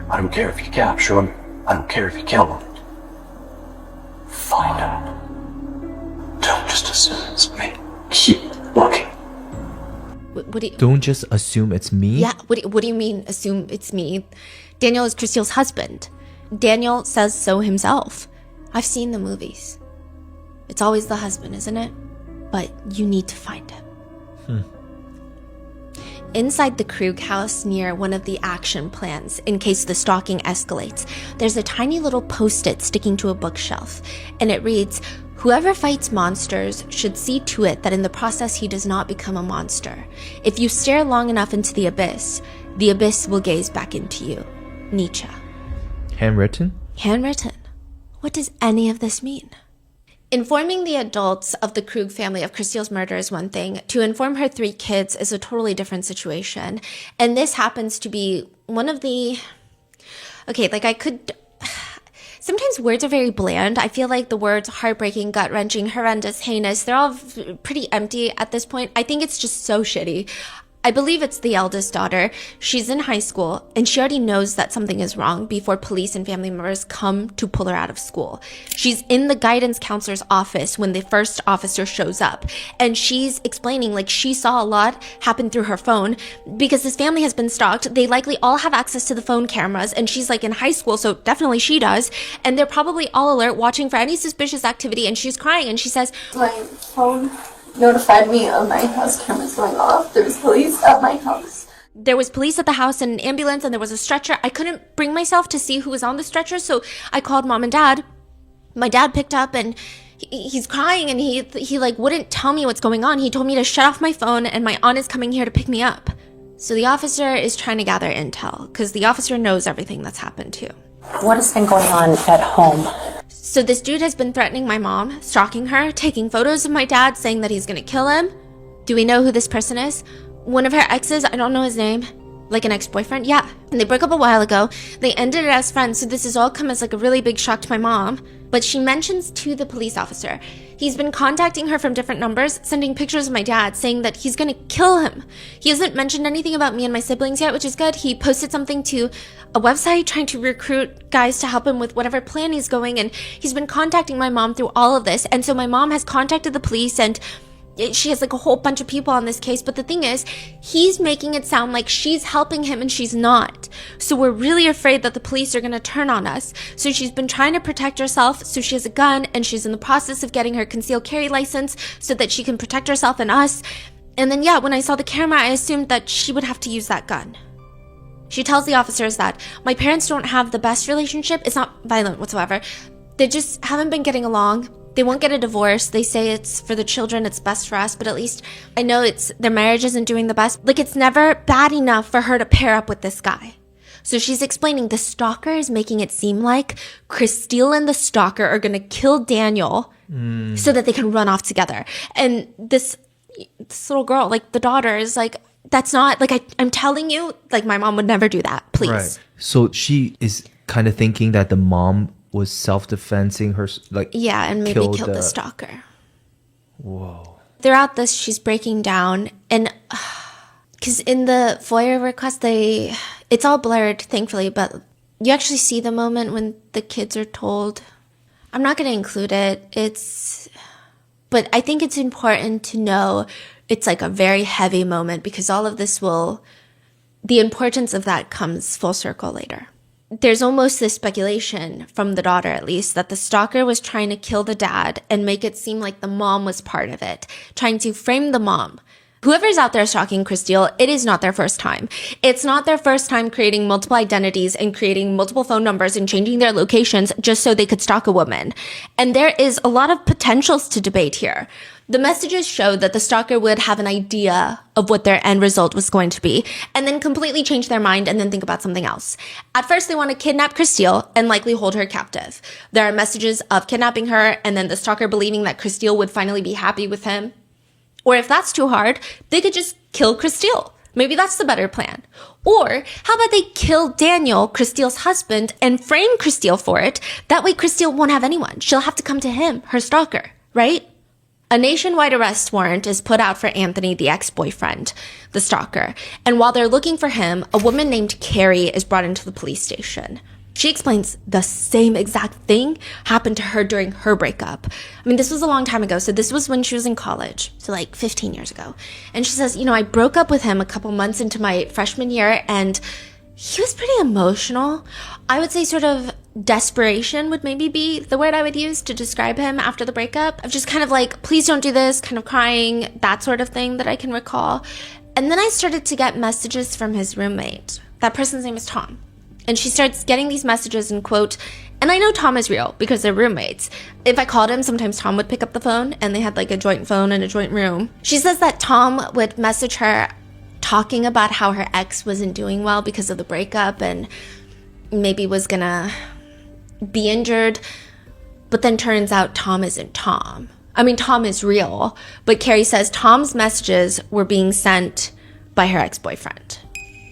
I don't care if you capture them. I don't care if you kill them. Find them. Don't just assume it's me. Keep looking. What do you... Don't just assume it's me? Yeah, what do you mean, assume it's me? Daniel is Christile's husband. Daniel says so himself. I've seen the movies. It's always the husband, isn't it? But you need to find him. Inside the Krug house near one of the action plans, in case the stalking escalates, there's a tiny little post-it sticking to a bookshelf, and it reads, "Whoever fights monsters should see to it that in the process he does not become a monster. If you stare long enough into the abyss will gaze back into you. Nietzsche." Handwritten? Handwritten. What does any of this mean? Informing the adults of the Krug family of Christile's murder is one thing. To inform her 3 kids is a totally different situation. And this happens to be one of the... Okay, like I could... Sometimes words are very bland. I feel like the words heartbreaking, gut-wrenching, horrendous, heinous, they're all pretty empty at this point. I think it's just so shitty. I believe it's the eldest daughter. She's in high school, and she already knows that something is wrong before police and family members come to pull her out of school. She's in the guidance counselor's office when the first officer shows up, and she's explaining like she saw a lot happen through her phone because this family has been stalked. They likely all have access to the phone cameras, and she's like in high school, so definitely she does, and they're probably all alert watching for any suspicious activity, and she's crying, and she says, "My phone notified me of my house cameras going off. There's police at my house." There was police at the house and an ambulance, and there was a stretcher. I couldn't bring myself to see who was on the stretcher, so I called mom and dad. My dad picked up, and he's crying, and he like wouldn't tell me what's going on. He told me to shut off my phone, and my aunt is coming here to pick me up. So the officer is trying to gather intel, because the officer knows everything that's happened too. What has been going on at home? So this dude has been threatening my mom, stalking her, taking photos of my dad, saying that he's gonna kill him. Do we know who this person is? One of her exes, I don't know his name. Like an ex-boyfriend? Yeah. And they broke up a while ago. They ended it as friends, so this has all come as like a really big shock to my mom. But she mentions to the police officer, he's been contacting her from different numbers, sending pictures of my dad, saying that he's gonna kill him. He hasn't mentioned anything about me and my siblings yet, which is good. He posted something to a website trying to recruit guys to help him with whatever plan he's going, and he's been contacting my mom through all of this. And so my mom has contacted the police, and she has like a whole bunch of people on this case, but the thing is, he's making it sound like she's helping him and she's not. So we're really afraid that the police are gonna turn on us. So she's been trying to protect herself, so she has a gun, and she's in the process of getting her concealed carry license so that she can protect herself and us. And then yeah, when I saw the camera, I assumed that she would have to use that gun. She tells the officers that my parents don't have the best relationship. It's not violent whatsoever. They just haven't been getting along. They won't get a divorce. They say it's for the children, it's best for us, but at least I know their marriage isn't doing the best. Like, it's never bad enough for her to pair up with this guy. So she's explaining the stalker is making it seem like Christile and the stalker are gonna kill Daniel so that they can run off together. And this little girl, like the daughter, is like, that's not, like, I'm telling you, like, my mom would never do that, please. Right. So she is kind of thinking that the mom was self-defensing her, like, yeah, and maybe killed the stalker. Whoa. Throughout this, she's breaking down, and because in the FOIA request, it's all blurred, thankfully, but you actually see the moment when the kids are told. I'm not going to include it. It's But I think it's important to know it's like a very heavy moment because all of this the importance of that comes full circle later. There's almost this speculation, from the daughter at least, that the stalker was trying to kill the dad and make it seem like the mom was part of it, trying to frame the mom. Whoever's out there stalking Chris Steele, it is not their first time. It's not their first time creating multiple identities and creating multiple phone numbers and changing their locations just so they could stalk a woman. And there is a lot of potentials to debate here. The messages showed that the stalker would have an idea of what their end result was going to be and then completely change their mind and then think about something else. At first, they want to kidnap Chris Steele and likely hold her captive. There are messages of kidnapping her and then the stalker believing that Chris Steele would finally be happy with him. Or if that's too hard, they could just kill Chris Steele. Maybe that's the better plan. Or how about they kill Daniel, Chris Steele's husband, and frame Chris Steele for it? That way Chris Steele won't have anyone. She'll have to come to him, her stalker, right? A nationwide arrest warrant is put out for Anthony, the ex-boyfriend, the stalker. And while they're looking for him, a woman named Carrie is brought into the police station. She explains the same exact thing happened to her during her breakup. I mean, this was a long time ago. So this was when she was in college. So like 15 years ago. And she says, I broke up with him a couple months into my freshman year and he was pretty emotional. I would say sort of desperation would maybe be the word I would use to describe him after the breakup. Of just kind of like, please don't do this, kind of crying, that sort of thing that I can recall. And then I started to get messages from his roommate. That person's name is Tom. And she starts getting these messages and quote, and I know Tom is real because they're roommates. If I called him, sometimes Tom would pick up the phone and they had like a joint phone in a joint room. She says that Tom would message her talking about how her ex wasn't doing well because of the breakup and maybe was gonna be injured. But then turns out Tom isn't Tom. I mean, Tom is real, but Carrie says Tom's messages were being sent by her ex-boyfriend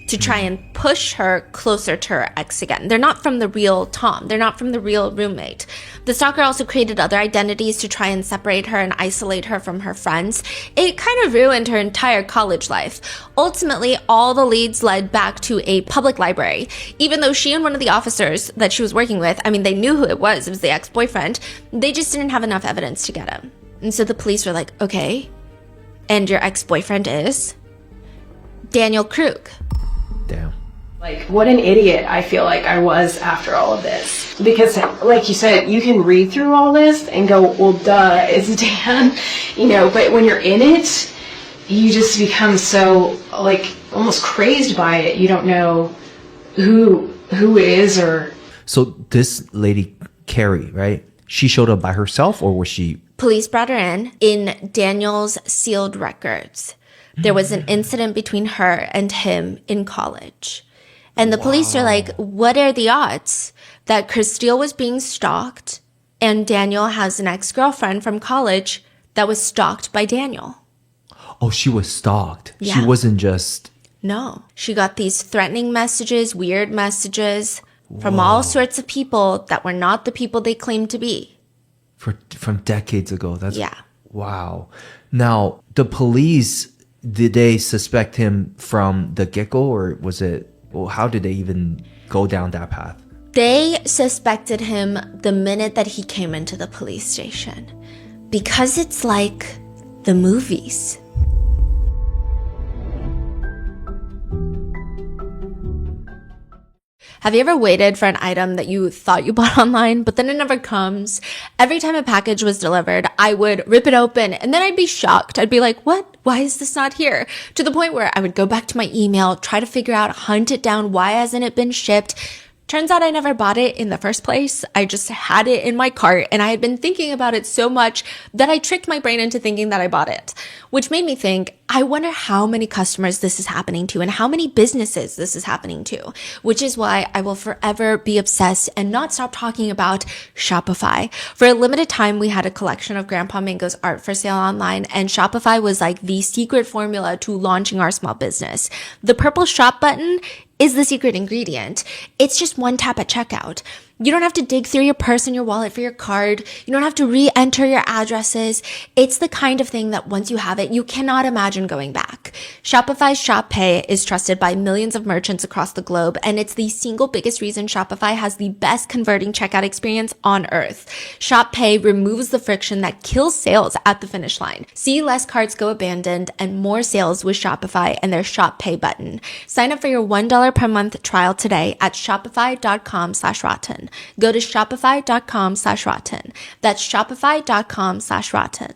to try and push her closer to her ex again. They're not from the real Tom. They're not from the real roommate. The stalker also created other identities to try and separate her and isolate her from her friends. It kind of ruined her entire college life. Ultimately, all the leads led back to a public library. Even though she and one of the officers that she was working with, I mean, they knew who it was the ex-boyfriend, they just didn't have enough evidence to get him. And so the police were like, okay, and your ex-boyfriend is Daniel Krug. Damn. Like, what an idiot I feel like I was after all of this. Because, like you said, you can read through all this and go, well, duh, it's Dan, but when you're in it, you just become so, like, almost crazed by it. You don't know who it is or... So this lady, Carrie, right? She showed up by herself or was she... Police brought her in Daniel's sealed records. There was an incident between her and him in college. And the police are like, what are the odds that Chris Steele was being stalked and Daniel has an ex-girlfriend from college that was stalked by Daniel? Oh, she was stalked. Yeah. She wasn't just... No. She got these threatening messages, weird messages from all sorts of people that were not the people they claimed to be. From decades ago. That's... Yeah. Wow. Now, the police... Did they suspect him from the get-go or was it, well, how did they even go down that path? They suspected him the minute that he came into the police station because it's like the movies. Have you ever waited for an item that you thought you bought online, but then it never comes? Every time a package was delivered, I would rip it open and then I'd be shocked. I'd be like, what? Why is this not here? To the point where I would go back to my email, try to figure out, hunt it down. Why hasn't it been shipped? Turns out I never bought it in the first place. I just had it in my cart and I had been thinking about it so much that I tricked my brain into thinking that I bought it, which made me think, I wonder how many customers this is happening to and how many businesses this is happening to, which is why I will forever be obsessed and not stop talking about Shopify. For a limited time, we had a collection of Grandpa Mango's art for sale online, and Shopify was like the secret formula to launching our small business. The purple shop button is the secret ingredient. It's just one tap at checkout. You don't have to dig through your purse and your wallet for your card. You don't have to re-enter your addresses. It's the kind of thing that once you have it, you cannot imagine going back. Shopify's Shop Pay is trusted by millions of merchants across the globe, and it's the single biggest reason Shopify has the best converting checkout experience on earth. Shop Pay removes the friction that kills sales at the finish line. See less carts go abandoned and more sales with Shopify and their Shop Pay button. Sign up for your $1 per month trial today at shopify.com/rotten. Go to shopify.com/rotten. That's shopify.com/rotten.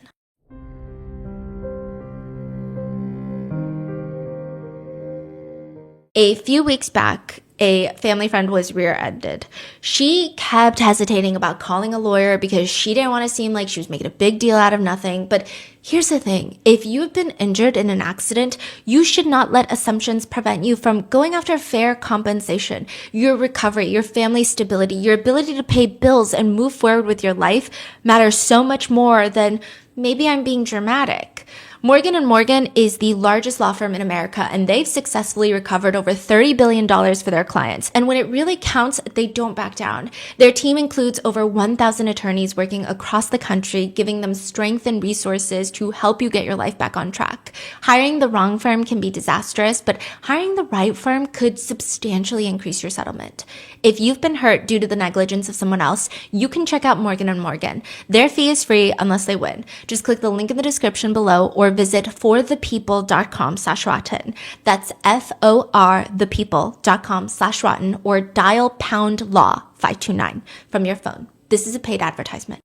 A few weeks back, a family friend was rear-ended. She kept hesitating about calling a lawyer because she didn't want to seem like she was making a big deal out of nothing. But here's the thing. If you've been injured in an accident, you should not let assumptions prevent you from going after fair compensation. Your recovery, your family stability, your ability to pay bills and move forward with your life matters so much more than maybe I'm being dramatic. Morgan & Morgan is the largest law firm in America, and they've successfully recovered over $30 billion for their clients. And when it really counts, they don't back down. Their team includes over 1,000 attorneys working across the country, giving them strength and resources to help you get your life back on track. Hiring the wrong firm can be disastrous, but hiring the right firm could substantially increase your settlement. If you've been hurt due to the negligence of someone else, you can check out Morgan & Morgan. Their fee is free unless they win. Just click the link in the description below or visit forthepeople.com/rotten. That's forthepeople.com/rotten or dial pound law 529 from your phone. This is a paid advertisement.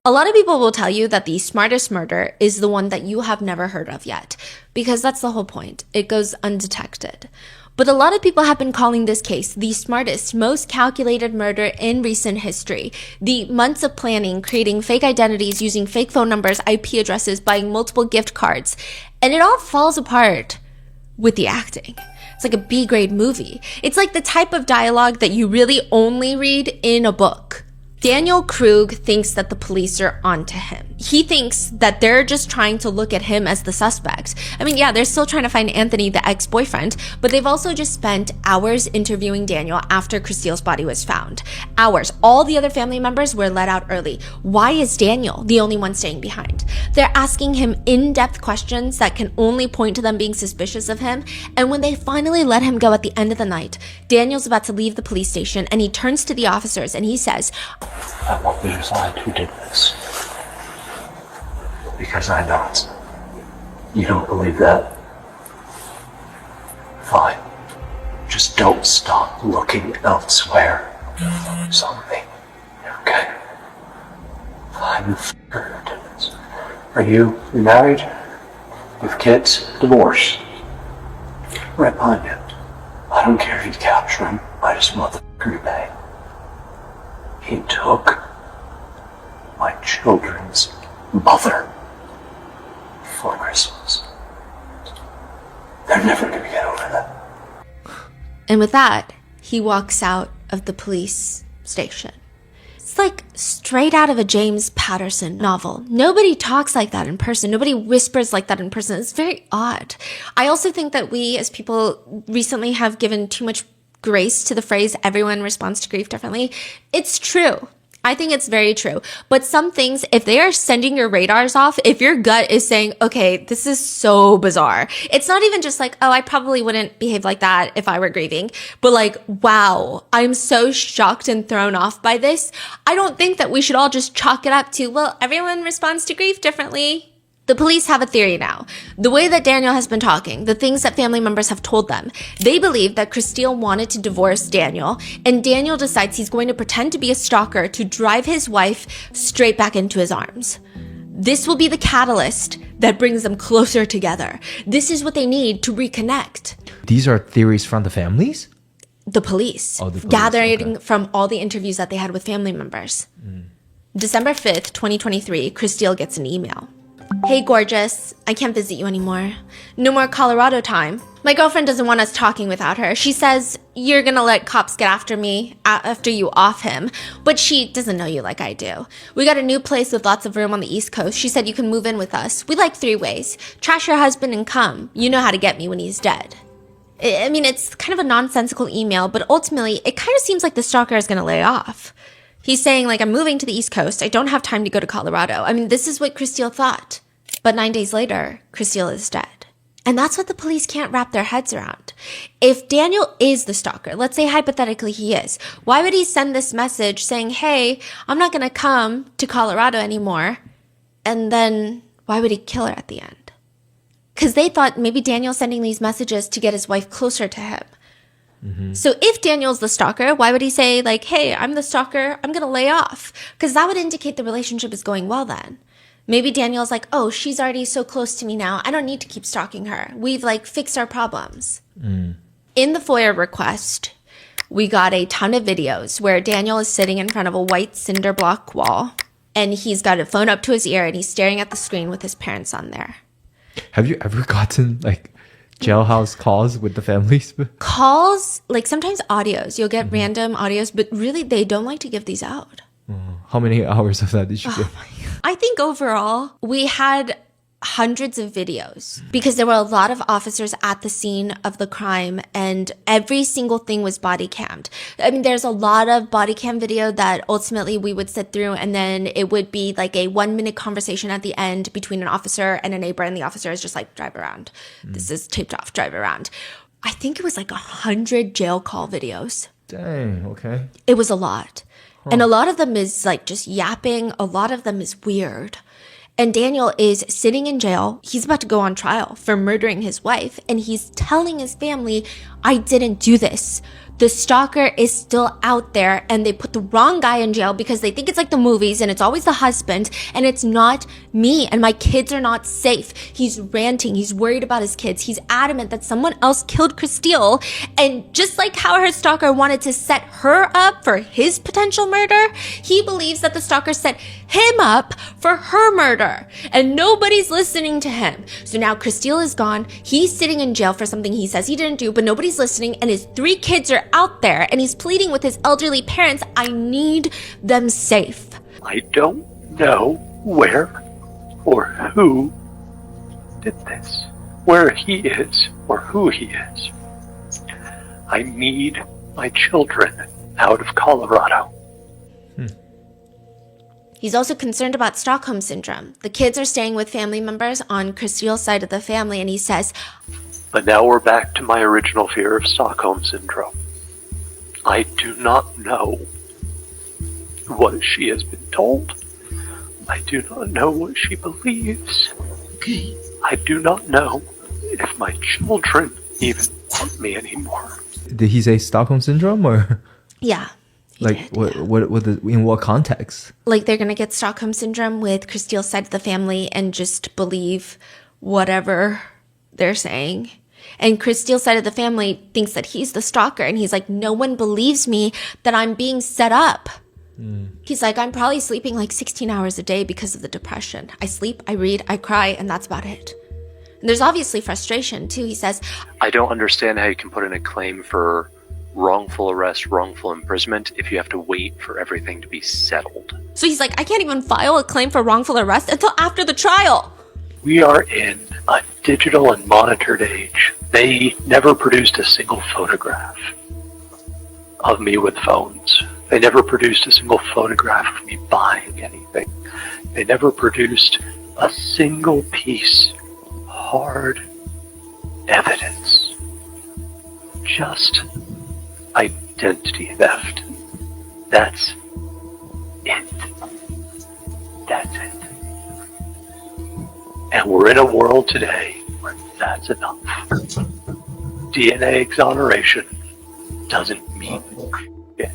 A lot of people will tell you that the smartest murder is the one that you have never heard of yet, because that's the whole point. It goes undetected. But a lot of people have been calling this case the smartest, most calculated murder in recent history. The months of planning, creating fake identities, using fake phone numbers, IP addresses, buying multiple gift cards, and it all falls apart with the acting. It's like a B-grade movie. It's like the type of dialogue that you really only read in a book. Daniel Krug thinks that the police are onto him. He thinks that they're just trying to look at him as the suspect. I mean, yeah, they're still trying to find Anthony, the ex-boyfriend, but they've also just spent hours interviewing Daniel after Christile's body was found. Hours. All the other family members were let out early. Why is Daniel the only one staying behind? They're asking him in-depth questions that can only point to them being suspicious of him, and when they finally let him go at the end of the night, Daniel's about to leave the police station, and he turns to the officers and he says, I want you to find who did this. Because I know it. You don't believe that? Fine. Just don't stop looking elsewhere. Focus on me. Okay? I'm the f***er who did this. Are you married? With kids? Divorced? Right behind you. I don't care if you capture him. I just want the f***er to pay. He took my children's mother for Christmas. They're never going to get over that. And with that, he walks out of the police station. It's like straight out of a James Patterson novel. Nobody talks like that in person. Nobody whispers like that in person. It's very odd. I also think that we as people recently have given too much grace to the phrase everyone responds to grief differently. It's true. I think it's very true. But some things, if they are sending your radars off, if your gut is saying, okay, this is so bizarre. It's not even just like, oh, I probably wouldn't behave like that if I were grieving. But like, wow, I'm so shocked and thrown off by this. I don't think that we should all just chalk it up to, well, everyone responds to grief differently. The police have a theory now. The way that Daniel has been talking, the things that family members have told them, they believe that Christile wanted to divorce Daniel, and Daniel decides he's going to pretend to be a stalker to drive his wife straight back into his arms. This will be the catalyst that brings them closer together. This is what they need to reconnect. These are theories from the families? The police. Oh, the police. Gathering okay. from all the interviews that they had with family members. December 5th, 2023, Christile gets an email. Hey, gorgeous. I can't visit you anymore. No more Colorado time. My girlfriend doesn't want us talking without her. She says you're gonna let cops get after me, after you off him. But she doesn't know you like I do. We got a new place with lots of room on the East Coast. She said you can move in with us. We like 3 ways. Trash your husband and come. You know how to get me when he's dead. I mean, it's kind of a nonsensical email, but ultimately, it kind of seems like the stalker is going to lay off. He's saying, like, I'm moving to the East Coast. I don't have time to go to Colorado. I mean, this is what Christelle thought. But 9 days later, Christelle is dead. And that's what the police can't wrap their heads around. If Daniel is the stalker, let's say hypothetically he is, why would he send this message saying, hey, I'm not going to come to Colorado anymore? And then why would he kill her at the end? Because they thought maybe Daniel's sending these messages to get his wife closer to him. Mm-hmm. So if Daniel's the stalker, why would he say, like, hey, I'm the stalker, I'm going to lay off? Because that would indicate the relationship is going well then. Maybe Daniel's like, oh, she's already so close to me now. I don't need to keep stalking her. We've, like, fixed our problems. In the FOIA request, we got a ton of videos where Daniel is sitting in front of a white cinder block wall, and he's got a phone up to his ear, and he's staring at the screen with his parents on there. Have you ever gotten like jailhouse calls with the families? Calls, like sometimes audios. You'll get random audios, but really they don't like to give these out. How many hours of that did you get? I think overall we had hundreds of videos because there were a lot of officers at the scene of the crime and every single thing was body cammed. I mean, there's a lot of body cam video that ultimately we would sit through and then it would be like a 1-minute conversation at the end between an officer and a neighbor and the officer is just like, drive around. This is taped off, drive around. I think it was like 100 jail call videos. Dang, okay. It was a lot. And a lot of them is like just yapping. A lot of them is weird. And Daniel is sitting in jail. He's about to go on trial for murdering his wife. And he's telling his family, I didn't do this. The stalker is still out there and they put the wrong guy in jail because they think it's like the movies and it's always the husband and it's not me and my kids are not safe. He's ranting. He's worried about his kids. He's adamant that someone else killed Christelle. And just like how her stalker wanted to set her up for his potential murder, he believes that the stalker set him up for her murder and nobody's listening to him. So now Christelle is gone. He's sitting in jail for something he says he didn't do, but nobody's listening and his 3 kids are out there and he's pleading with his elderly parents, I need them safe. I don't know where or who did this, where he is or who he is. I need my children out of Colorado. He's also concerned about Stockholm Syndrome. The kids are staying with family members on Christelle's side of the family, and he says, but now we're back to my original fear of Stockholm Syndrome. I do not know what she has been told. I do not know what she believes. I do not know if my children even want me anymore. Did he say Stockholm Syndrome or? Yeah. Like what in what context? Like they're gonna get Stockholm Syndrome with Christelle's side of the family and just believe whatever they're saying. And Christelle's side of the family thinks that he's the stalker. And he's like, no one believes me that I'm being set up. He's like, I'm probably sleeping like 16 hours a day because of the depression. I sleep, I read, I cry, and that's about it. And there's obviously frustration too. He says, I don't understand how you can put in a claim for wrongful arrest, wrongful imprisonment if you have to wait for everything to be settled. So he's like, I can't even file a claim for wrongful arrest until after the trial. We are in a digital and monitored age. They never produced a single photograph of me with phones. They never produced a single photograph of me buying anything. They never produced a single piece of hard evidence. Just identity theft. That's it. That's it. And we're in a world today where that's enough. DNA exoneration doesn't mean shit.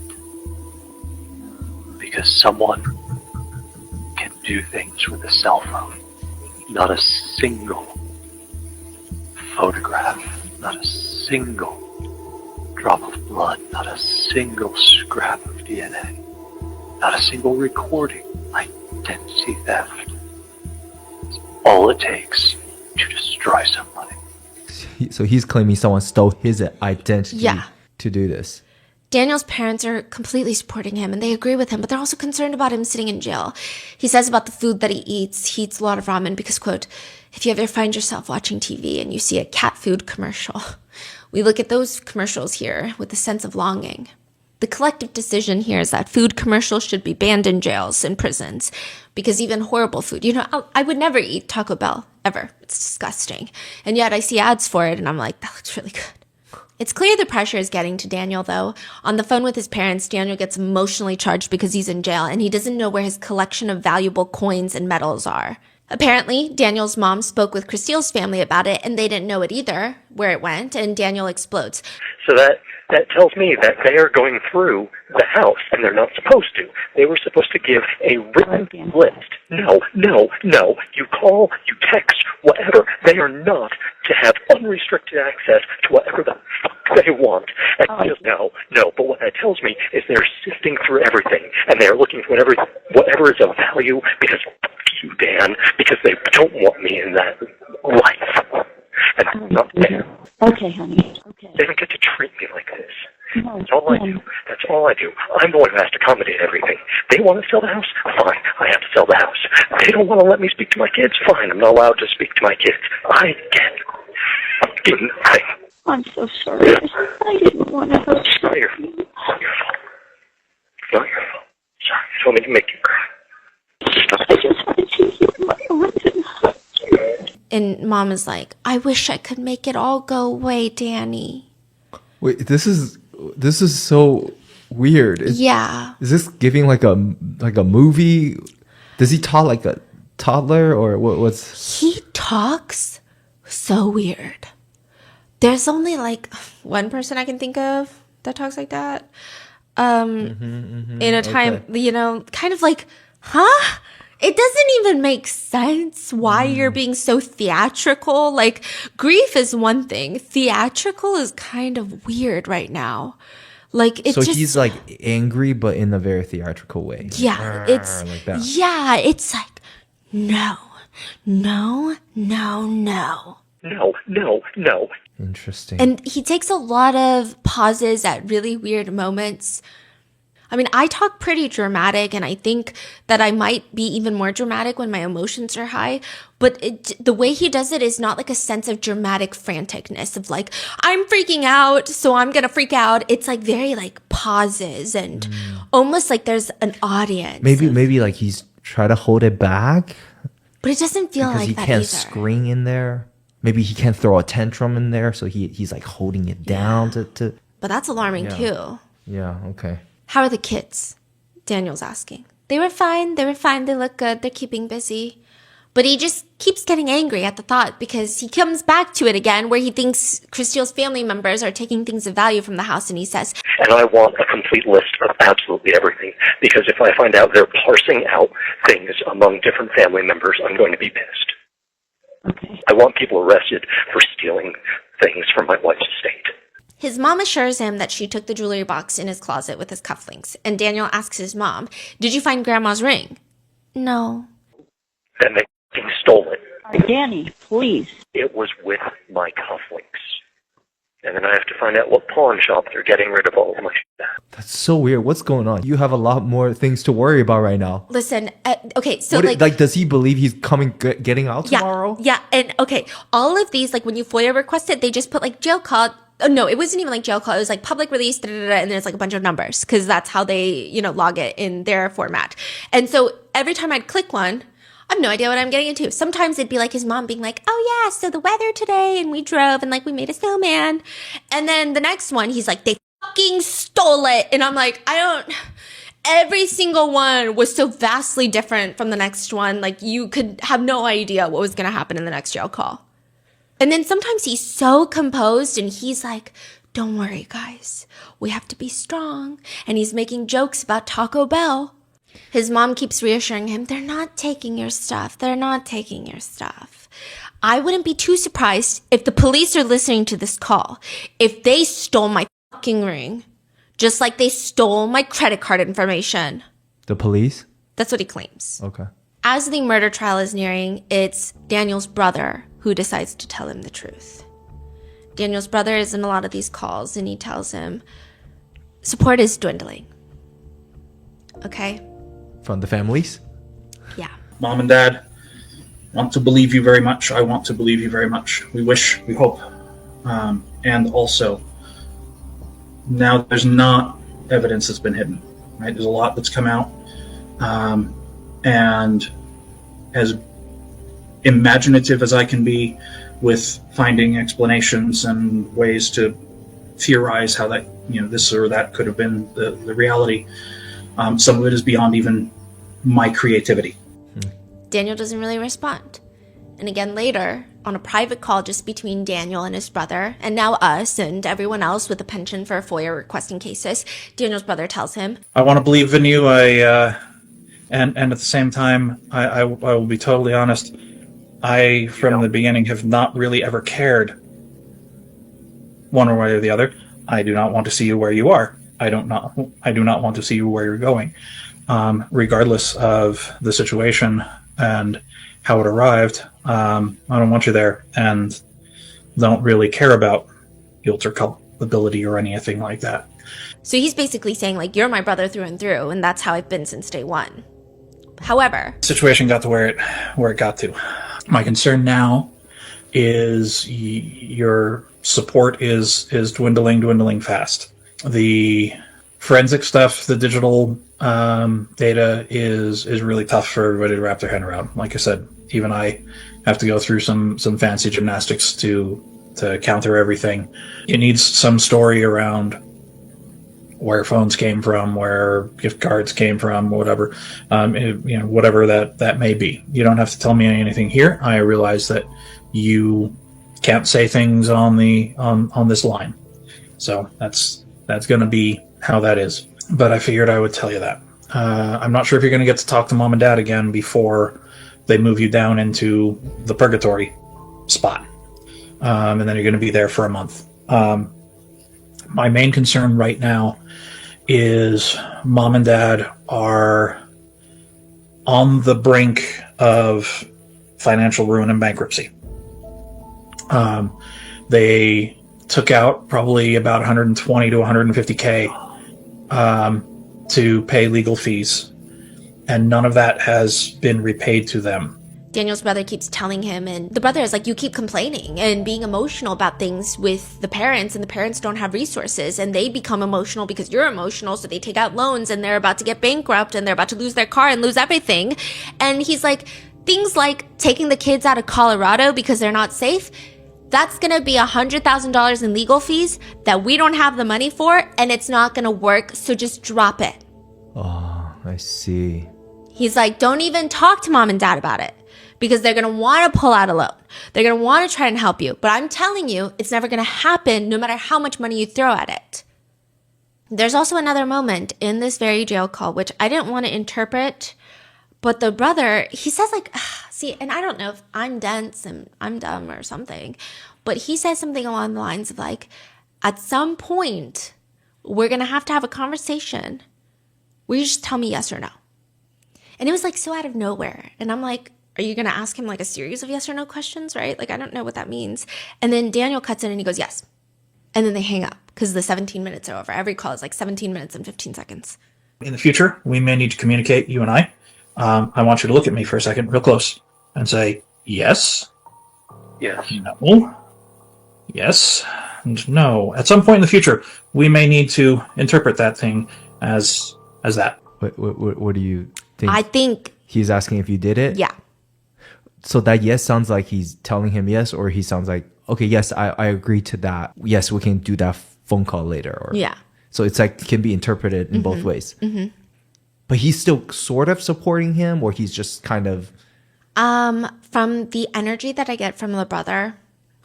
Because someone can do things with a cell phone. Not a single photograph, not a single drop of blood, not a single scrap of DNA, not a single recording. Identity theft. It's all it takes to destroy somebody. So he's claiming someone stole his identity to do this. Daniel's parents are completely supporting him and they agree with him, but they're also concerned about him sitting in jail. He says about the food that he eats a lot of ramen because, quote, if you ever find yourself watching TV and you see a cat food commercial We look at those commercials here with a sense of longing. The collective decision here is that food commercials should be banned in jails and prisons because even horrible food, I would never eat Taco Bell, ever. It's disgusting. And yet I see ads for it and I'm like, that looks really good. It's clear the pressure is getting to Daniel, though. On the phone with his parents, Daniel gets emotionally charged because he's in jail and he doesn't know where his collection of valuable coins and medals are. Apparently, Daniel's mom spoke with Christile's family about it and they didn't know it either, where it went, and Daniel explodes. So that tells me that they are going through the house, and they're not supposed to. They were supposed to give a written list. No. You call, you text, whatever. They are not to have unrestricted access to whatever the fuck they want. And no. But what that tells me is they're sifting through everything, and they're looking for whatever is of value, because fuck you, Dan, because they don't want me in that life. And I'm not there. Okay, honey. Okay. They don't get to treat me like this. No, That's all I do. That's all I do. I'm the one who has to accommodate everything. They want to sell the house? Fine. I have to sell the house. They don't want to let me speak to my kids? Fine. I'm not allowed to speak to my kids. I get fucking nothing. I'm so sorry. I didn't want to hurt It's not your fault. It's not your fault. It's not your fault. Sorry. I told me to make you cry. Stop. I just wanted to hear my arms and hug you. And Mom is like, I wish I could make it all go away, Danny. Wait, this is so weird. Yeah. Is this giving like a movie? Does he talk like a toddler or what's? He talks so weird. There's only like one person I can think of that talks like that. In a time, kind of like, huh? It doesn't even make sense why you're being so theatrical. Like, grief is one thing. Theatrical is kind of weird right now. Like, it's so he's like angry, but in a very theatrical way. Yeah, it's like that. Yeah, it's like no. Interesting. And he takes a lot of pauses at really weird moments. I mean, I talk pretty dramatic, and I think that I might be even more dramatic when my emotions are high. But the way he does it is not like a sense of dramatic franticness of like, I'm freaking out, so I'm going to freak out. It's like very like pauses and almost like there's an audience. Maybe like he's trying to hold it back. But it doesn't feel because like he that can't either. scream in there. Maybe he can't throw a tantrum in there, so he's like holding it down to. But that's alarming too. Yeah. Okay. How are the kids? Daniel's asking. They were fine. They look good. They're keeping busy. But he just keeps getting angry at the thought because he comes back to it again where he thinks Christile's family members are taking things of value from the house, and he says, And I want a complete list of absolutely everything, because if I find out they're parsing out things among different family members, I'm going to be pissed. Okay. I want people arrested for stealing things from my wife's estate. His mom assures him that she took the jewelry box in his closet with his cufflinks, and Daniel asks his mom, did you find Grandma's ring? No. Then they stole it. Danny, please. It was with my cufflinks. And then I have to find out what pawn shop they're getting rid of all of my shit at. That's so weird. What's going on? You have a lot more things to worry about right now. Listen, okay, so like, does he believe he's getting out tomorrow? Yeah, and okay, all of these, like when you FOIA requested, they just put like jail call. Oh, no, it wasn't even like jail call. It was like public release, and there's like a bunch of numbers because that's how they, log it in their format. And so every time I'd click one, I have no idea what I'm getting into. Sometimes it'd be like his mom being like, oh yeah, so the weather today, and we drove, and like we made a snowman. And then the next one, he's like, they fucking stole it. And I'm like, every single one was so vastly different from the next one. Like you could have no idea what was going to happen in the next jail call. And then sometimes he's so composed and he's like, don't worry, guys. We have to be strong. And he's making jokes about Taco Bell. His mom keeps reassuring him, they're not taking your stuff. They're not taking your stuff. I wouldn't be too surprised if the police are listening to this call. If they stole my fucking ring, just like they stole my credit card information. The police? That's what he claims. Okay. As the murder trial is nearing, it's Daniel's brother who decides to tell him the truth. Daniel's brother is in a lot of these calls, and he tells him support is dwindling. Okay? From the families? Yeah. Mom and Dad want to believe you very much. I want to believe you very much. We wish, we hope And also, now there's not evidence that's been hidden, right? There's a lot that's come out. And as imaginative as I can be with finding explanations and ways to theorize how that, this or that could have been the reality, some of it is beyond even my creativity. Daniel doesn't really respond. And again later, on a private call just between Daniel and his brother, and now us and everyone else with a penchant for FOIA requesting cases, Daniel's brother tells him, I want to believe in you. And at the same time, I will be totally honest. I, from the beginning, have not really ever cared one way or the other. I do not want to see you where you are. I do not want to see you where you're going. Regardless of the situation and how it arrived, I don't want you there, and don't really care about guilt or culpability or anything like that. So he's basically saying, like, you're my brother through and through, and that's how I've been since day one. However, the situation got to where it got to. My concern now is your support is dwindling fast. The forensic stuff, the digital data is really tough for everybody to wrap their head around. Like I said, even I have to go through some fancy gymnastics to counter everything. It needs some story around where phones came from, where gift cards came from, whatever, whatever that may be. You don't have to tell me anything here. I realize that you can't say things on this line, so that's going to be how that is. But I figured I would tell you that. I'm not sure if you're going to get to talk to mom and dad again before they move you down into the purgatory spot, and then you're going to be there for a month. My main concern right now is mom and dad are on the brink of financial ruin and bankruptcy. They took out probably about 120 to 150K to pay legal fees, and none of that has been repaid to them. Daniel's brother keeps telling him, and the brother is like, you keep complaining and being emotional about things with the parents, and the parents don't have resources, and they become emotional because you're emotional, so they take out loans, and they're about to get bankrupt, and they're about to lose their car and lose everything. And he's like, things like taking the kids out of Colorado because they're not safe, that's gonna be $100,000 in legal fees that we don't have the money for, and it's not gonna work, so just drop it. Oh, I see. He's like, don't even talk to mom and dad about it, because they're going to want to pull out a loan. They're going to want to try and help you. But I'm telling you, it's never going to happen no matter how much money you throw at it. There's also another moment in this very jail call, which I didn't want to interpret, but the brother, he says like, see, and I don't know if I'm dense and I'm dumb or something, but he says something along the lines of like, at some point, we're going to have a conversation where you just tell me yes or no. And it was like so out of nowhere. And I'm like, are you going to ask him like a series of yes or no questions, right? Like, I don't know what that means. And then Daniel cuts in and he goes, yes. And then they hang up because the 17 minutes are over. Every call is like 17 minutes and 15 seconds. In the future, we may need to communicate, you and I. I want you to look at me for a second, real close, and say, yes. Yes. No. Yes. And no. At some point in the future, we may need to interpret that thing as that. What do you think? I think he's asking if you did it? Yeah. So that yes sounds like he's telling him yes, or he sounds like, okay, yes, I agree to that. Yes, we can do that phone call later. Or, yeah. So it's like, can be interpreted in both ways. Mm-hmm. But he's still sort of supporting him, or he's just kind of... From the energy that I get from the brother,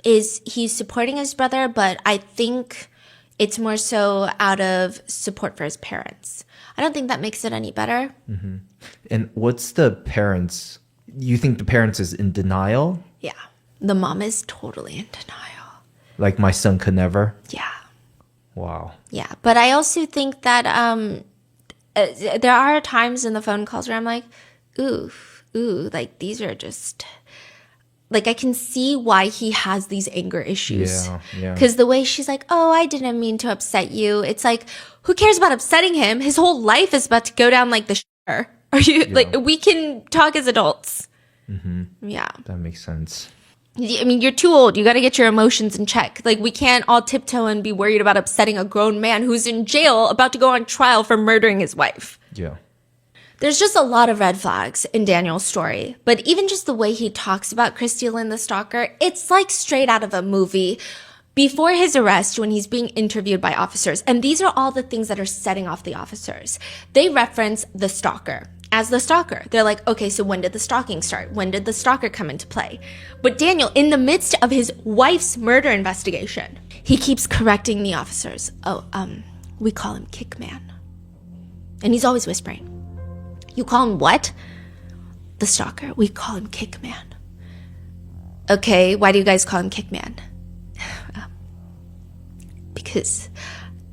is he's supporting his brother, but I think it's more so out of support for his parents. I don't think that makes it any better. Mm-hmm. And what's the parents... You think the parents is in denial? Yeah. The mom is totally in denial. Like, my son could never? Yeah. Wow. Yeah. But I also think that there are times in the phone calls where I'm like, ooh, like these are just... Like, I can see why he has these anger issues. Yeah. Because the way she's like, oh, I didn't mean to upset you. It's like, who cares about upsetting him? His whole life is about to go down like the shitter. Are you like, we can talk as adults. Mm-hmm. Yeah. That makes sense. I mean, you're too old. You got to get your emotions in check. Like, we can't all tiptoe and be worried about upsetting a grown man who's in jail about to go on trial for murdering his wife. Yeah. There's just a lot of red flags in Daniel's story. But even just the way he talks about Christy Lynn the stalker, it's like straight out of a movie. Before his arrest, when he's being interviewed by officers, and these are all the things that are setting off the officers, they reference the stalker as the stalker. They're like, okay, so when did the stalking start? When did the stalker come into play? But Daniel, in the midst of his wife's murder investigation, he keeps correcting the officers. We call him Kickman. And he's always whispering. You call him what? The stalker. We call him Kickman. Okay, why do you guys call him Kickman? Because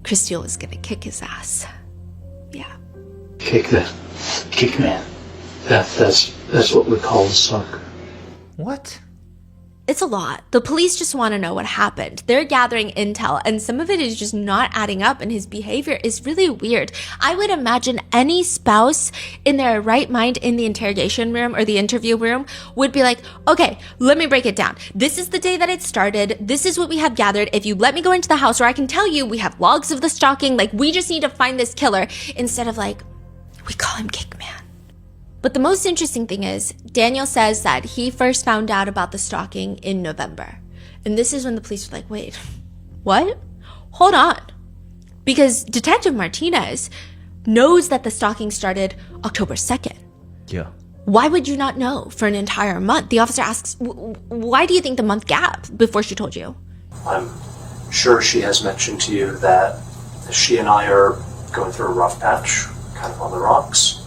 Christy was gonna kick his ass. Yeah. Kickman. That's what we call the stalker. What? It's a lot. The police just want to know what happened. They're gathering intel, and some of it is just not adding up, and his behavior is really weird. I would imagine any spouse in their right mind in the interrogation room or the interview room would be like, okay, let me break it down. This is the day that it started. This is what we have gathered. If you let me go into the house, or I can tell you we have logs of the stalking, like, we just need to find this killer, instead of like, we call him Kickman. But the most interesting thing is, Daniel says that he first found out about the stalking in November. And this is when the police were like, wait, what? Hold on. Because Detective Martinez knows that the stalking started October 2nd. Yeah. Why would you not know for an entire month? The officer asks, why do you think the month gap before she told you? I'm sure she has mentioned to you that she and I are going through a rough patch, kind of on the rocks.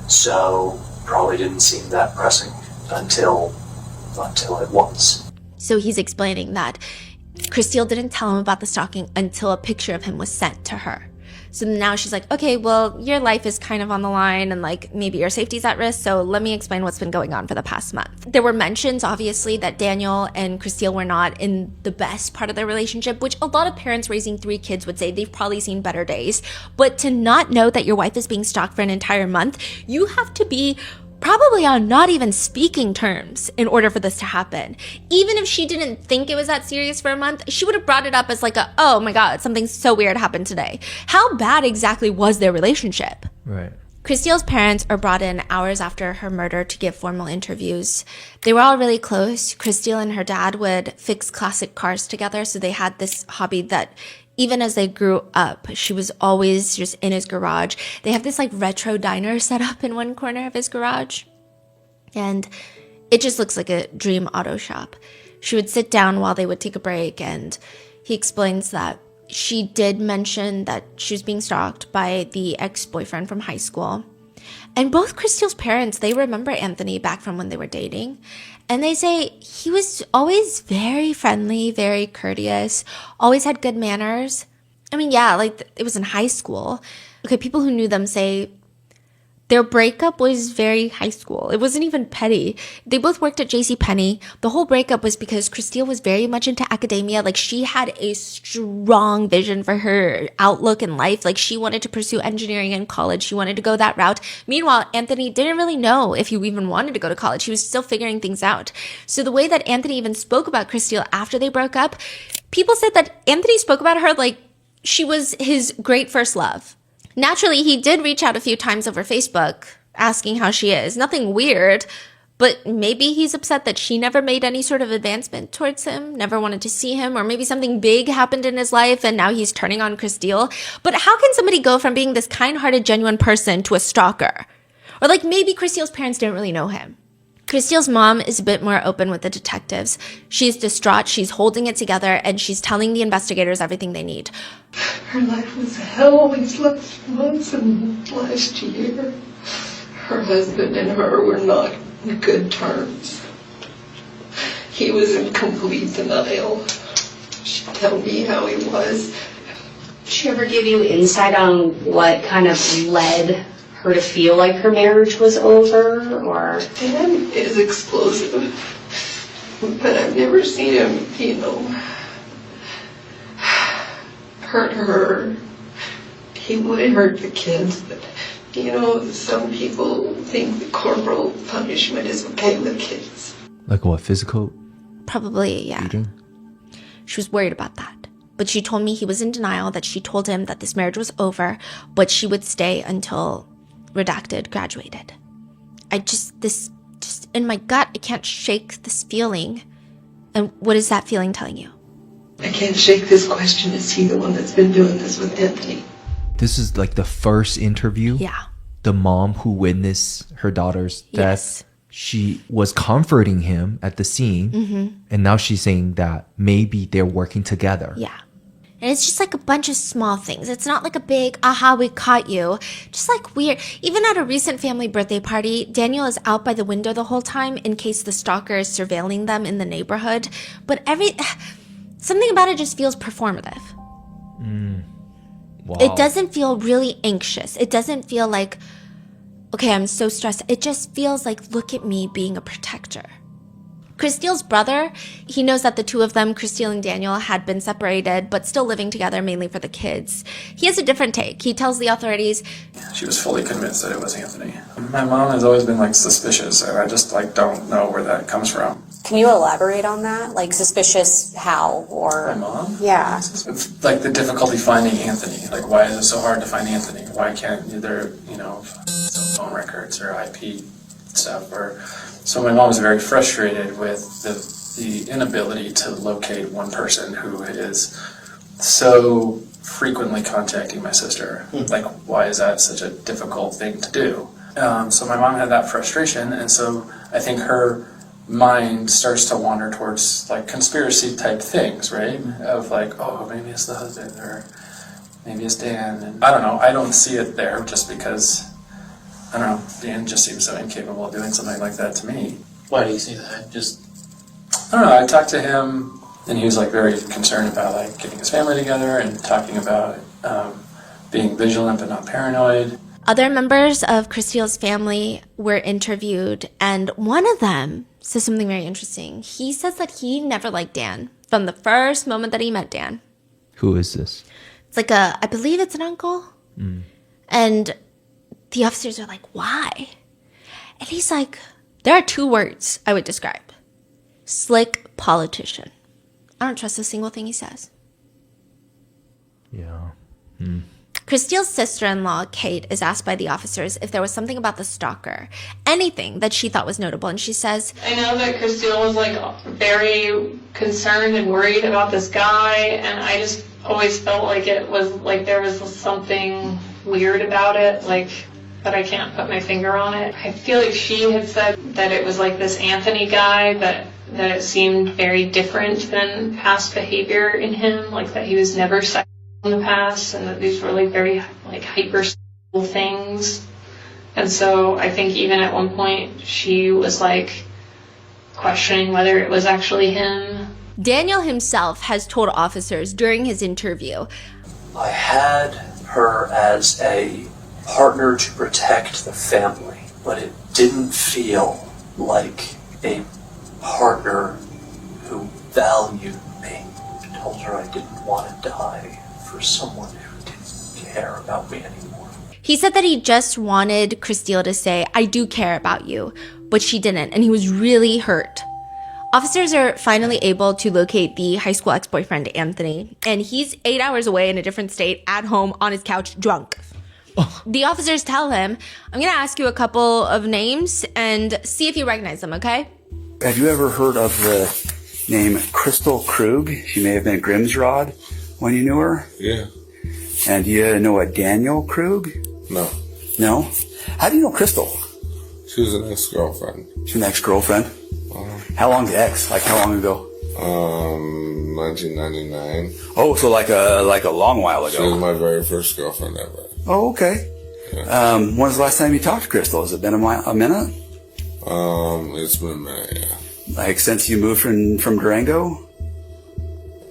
So probably didn't seem that pressing until it was. So he's explaining that Christine didn't tell him about the stalking until a picture of him was sent to her. So now she's like, okay, well, your life is kind of on the line and like maybe your safety's at risk. So let me explain what's been going on for the past month. There were mentions, obviously, that Daniel and Christine were not in the best part of their relationship, which a lot of parents raising 3 kids would say they've probably seen better days. But to not know that your wife is being stalked for an entire month, you have to be probably on not even speaking terms in order for this to happen. Even if she didn't think it was that serious for a month, she would have brought it up as like oh my God, something so weird happened today. How bad exactly was their relationship? Right. Christine's parents are brought in hours after her murder to give formal interviews. They were all really close. Christine and her dad would fix classic cars together, so they had this hobby that even as they grew up, she was always just in his garage. They have this like retro diner set up in one corner of his garage. And it just looks like a dream auto shop. She would sit down while they would take a break, and he explains that she did mention that she was being stalked by the ex-boyfriend from high school. And both Christine's parents, they remember Anthony back from when they were dating. And they say he was always very friendly, very courteous, always had good manners. I mean, yeah, like it was in high school. Okay, people who knew them say their breakup was very high school. It wasn't even petty. They both worked at JCPenney. The whole breakup was because Christine was very much into academia. Like, she had a strong vision for her outlook in life. Like, she wanted to pursue engineering in college. She wanted to go that route. Meanwhile, Anthony didn't really know if he even wanted to go to college. He was still figuring things out. So the way that Anthony even spoke about Christine after they broke up, people said that Anthony spoke about her like she was his great first love. Naturally, he did reach out a few times over Facebook asking how she is. Nothing weird, but maybe he's upset that she never made any sort of advancement towards him, never wanted to see him, or maybe something big happened in his life and now he's turning on Christine. But how can somebody go from being this kind-hearted, genuine person to a stalker? Or like maybe Christine's parents didn't really know him. Christine's mom is a bit more open with the detectives. She's distraught, she's holding it together, and she's telling the investigators everything they need. Her life was hell these last months and last year. Her husband and her were not on good terms. He was in complete denial. She'd tell me how he was. Did she ever give you insight on what kind of led her to feel like her marriage was over, or? Dad is explosive, but I've never seen him, hurt her. He would hurt the kids, but, some people think the corporal punishment is okay with kids. Like what, physical Probably, yeah. Cheating? She was worried about that. But she told me he was in denial, that she told him that this marriage was over, but she would stay until redacted graduated. Just in my gut, I can't shake this feeling. And what is that feeling telling you? I can't shake this question. Is he the one that's been doing this with Anthony? This is like the first interview. Yeah. The mom who witnessed her daughter's death. Yes. She was comforting him at the scene. And now she's saying that maybe they're working together. Yeah. And it's just like a bunch of small things. It's not like a big, aha, we caught you. Just like weird. Even at a recent family birthday party, Daniel is out by the window the whole time in case the stalker is surveilling them in the neighborhood. But something about it just feels performative. Wow. It doesn't feel really anxious. It doesn't feel like, okay, I'm so stressed. It just feels like, look at me being a protector. Christile's brother, he knows that the two of them, Christile and Daniel, had been separated, but still living together mainly for the kids. He has a different take. He tells the authorities, she was fully convinced that it was Anthony. My mom has always been like suspicious, and I just like don't know where that comes from. Can you elaborate on that? Like suspicious how or? My mom? Yeah. It's like the difficulty finding Anthony. Like, why is it so hard to find Anthony? Why can't there, cell phone records or IP stuff? So my mom was very frustrated with the inability to locate one person who is so frequently contacting my sister. Like, why is that such a difficult thing to do? So my mom had that frustration, and so I think her mind starts to wander towards like conspiracy type things, right? Of like, oh, maybe it's the husband, or maybe it's Dan. And I don't know. I don't see it there just because, I don't know, Dan just seems so incapable of doing something like that to me. Why do you see that? I don't know. I talked to him, and he was like very concerned about like getting his family together and talking about being vigilant but not paranoid. Other members of Christile's family were interviewed, and one of them says something very interesting. He says that he never liked Dan from the first moment that he met Dan. Who is this? It's like I believe it's an uncle. And the officers are like, why? And he's like, there are two words I would describe. Slick politician. I don't trust a single thing he says. Yeah. Christile's sister-in-law, Kate, is asked by the officers if there was something about the stalker, anything that she thought was notable, and she says, I know that Christile was like very concerned and worried about this guy, and I just always felt like it was like there was something weird about it, like, but I can't put my finger on it. I feel like she had said that it was like this Anthony guy, that it seemed very different than past behavior in him, like that he was never sexual in the past, and that these were like very like hyper things. And so I think even at one point she was like questioning whether it was actually him. Daniel himself has told officers during his interview, I had her as a partner to protect the family, but it didn't feel like a partner who valued me. I told her I didn't want to die for someone who didn't care about me anymore. He said that he just wanted Christile to say, I do care about you, but she didn't, and he was really hurt. Officers are finally able to locate the high school ex-boyfriend, Anthony, and he's 8 hours away in a different state, at home, on his couch, drunk. The officers tell him, I'm going to ask you a couple of names and see if you recognize them, okay? Have you ever heard of the name Crystal Krug? She may have been Grimsrod when you knew her. Yeah. And do you know a Daniel Krug? No. No? How do you know Crystal? She was an ex-girlfriend. She's an ex-girlfriend? How long's the ex? Like how long ago? 1999. Oh, so like a long while ago. She was my very first girlfriend ever. Oh, okay. Yeah. When's the last time you talked to Crystal? Has it been a minute? It's been a minute, yeah. Like since you moved from Durango?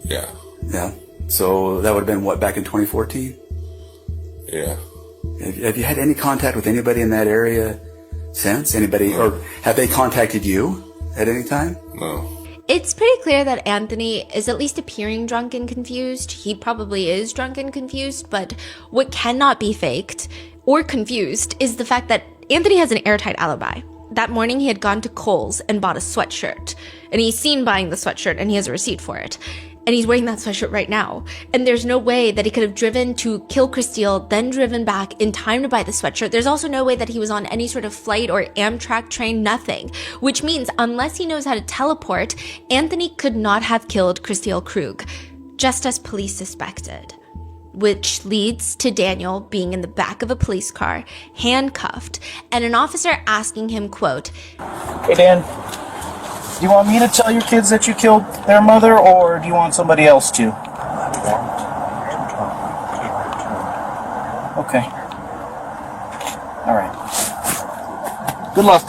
Yeah. Yeah. So that would have been what, back in 2014? Yeah. Have you had any contact with anybody in that area since? Anybody, No. or have they contacted you at any time? No. It's pretty clear that Anthony is at least appearing drunk and confused. He probably is drunk and confused, but what cannot be faked or confused is the fact that Anthony has an airtight alibi. that morning he had gone to Kohl's and bought a sweatshirt. And he's seen buying the sweatshirt and he has a receipt for it. And he's wearing that sweatshirt right now. And there's no way that he could have driven to kill Christelle, then driven back in time to buy the sweatshirt. There's also no way that he was on any sort of flight or Amtrak train, nothing. Which means unless he knows how to teleport, Anthony could not have killed Christelle Krug, just as police suspected. Which leads to Daniel being in the back of a police car, handcuffed, and an officer asking him, quote, Hey Dan, do you want me to tell your kids that you killed their mother, or do you want somebody else to? Okay. All right. Good luck.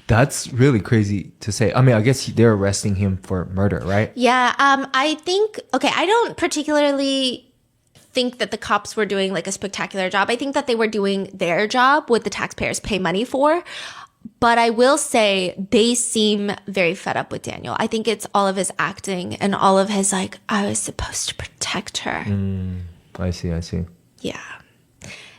That's really crazy to say. I mean, I guess they're arresting him for murder, right? Yeah, I think, okay, I don't particularly think that the cops were doing like a spectacular job. I think that they were doing their job, what the taxpayers pay money for. But I will say they seem very fed up with Daniel. I think it's all of his acting and all of his like, I was supposed to protect her. I see. Yeah.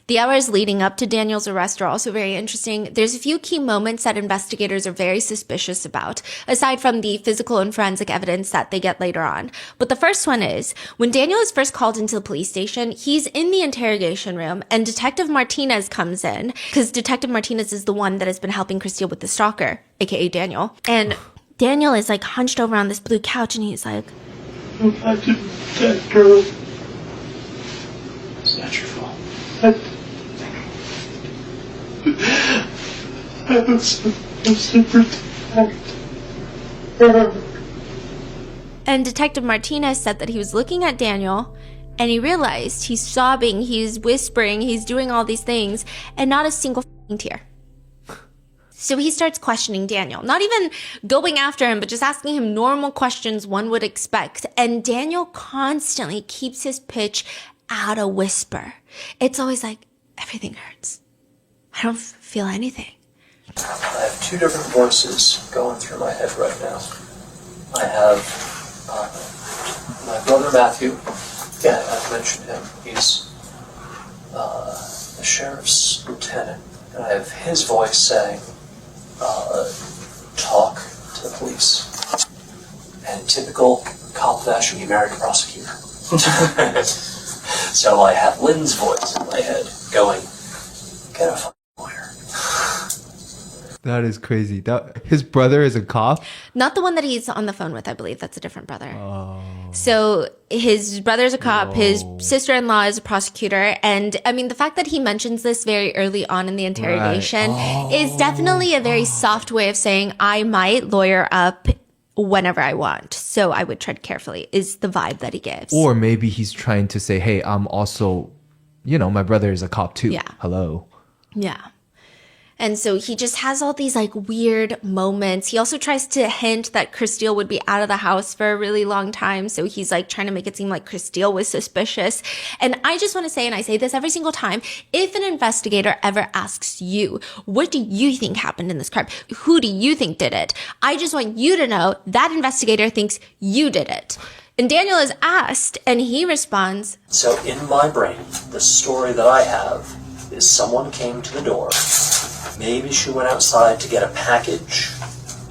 The hours leading up to Daniel's arrest are also very interesting. There's a few key moments that investigators are very suspicious about, aside from the physical and forensic evidence that they get later on. But the first one is, when Daniel is first called into the police station, he's in the interrogation room and Detective Martinez comes in, because Detective Martinez is the one that has been helping Christelle with the stalker, aka Daniel. And Daniel is like hunched over on this blue couch and he's like, I didn't protect her. It's not your fault. I was supposed to protect her. And Detective Martinez said that he was looking at Daniel and he realized he's sobbing, he's whispering, he's doing all these things, and not a single tear. So he starts questioning Daniel, not even going after him, but just asking him normal questions one would expect. And Daniel constantly keeps his pitch at a whisper. It's always like, everything hurts. I don't feel anything. I have two different voices going through my head right now. I have my brother Matthew. Yeah, I've mentioned him. He's the sheriff's lieutenant. And I have his voice saying, talk to the police. And typical cop fashion, you married a prosecutor. So I have Lynn's voice in my head going, get a lawyer. That is crazy. His brother is a cop? Not the one that he's on the phone with, I believe. That's a different brother. Oh. So his brother's a cop, his sister-in-law is a prosecutor, and I mean, the fact that he mentions this very early on in the interrogation is definitely a very soft way of saying, I might lawyer up whenever I want. So I would tread carefully, is the vibe that he gives. Or maybe he's trying to say, hey, I'm also, my brother is a cop too. Yeah. Hello. Yeah. And so he just has all these like weird moments. He also tries to hint that Christelle would be out of the house for a really long time. So he's like trying to make it seem like Christelle was suspicious. And I just want to say, and I say this every single time, if an investigator ever asks you, what do you think happened in this crime? Who do you think did it? I just want you to know that investigator thinks you did it. And Daniel is asked and he responds, so in my brain, the story that I have is someone came to the door. Maybe she went outside to get a package,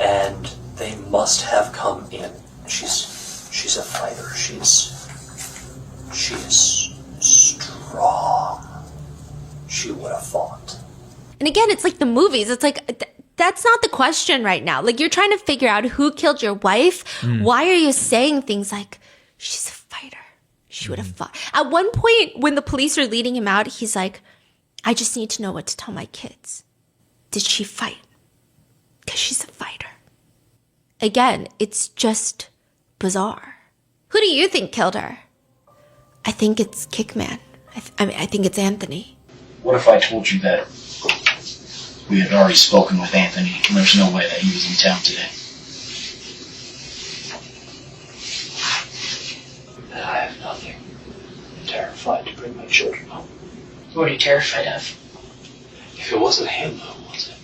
and they must have come in. She's a fighter. She is strong. She would have fought. And again, it's like the movies. It's like, that's not the question right now. Like, you're trying to figure out who killed your wife. Why are you saying things like, she's a fighter. She would have fought. At one point, when the police are leading him out, he's like, I just need to know what to tell my kids. Did she fight? Because she's a fighter. Again, it's just bizarre. Who do you think killed her? I think it's Kickman. I think it's Anthony. What if I told you that we had already spoken with Anthony and there's no way that he was in town today? I have nothing. I'm terrified to bring my children home. What are you terrified of? If it wasn't him, who was it?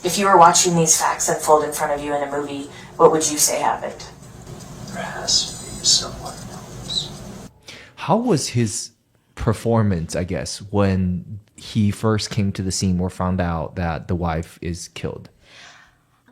If you were watching these facts unfold in front of you in a movie, what would you say happened? There has to be someone else. How was his performance, I guess, when he first came to the scene or found out that the wife is killed?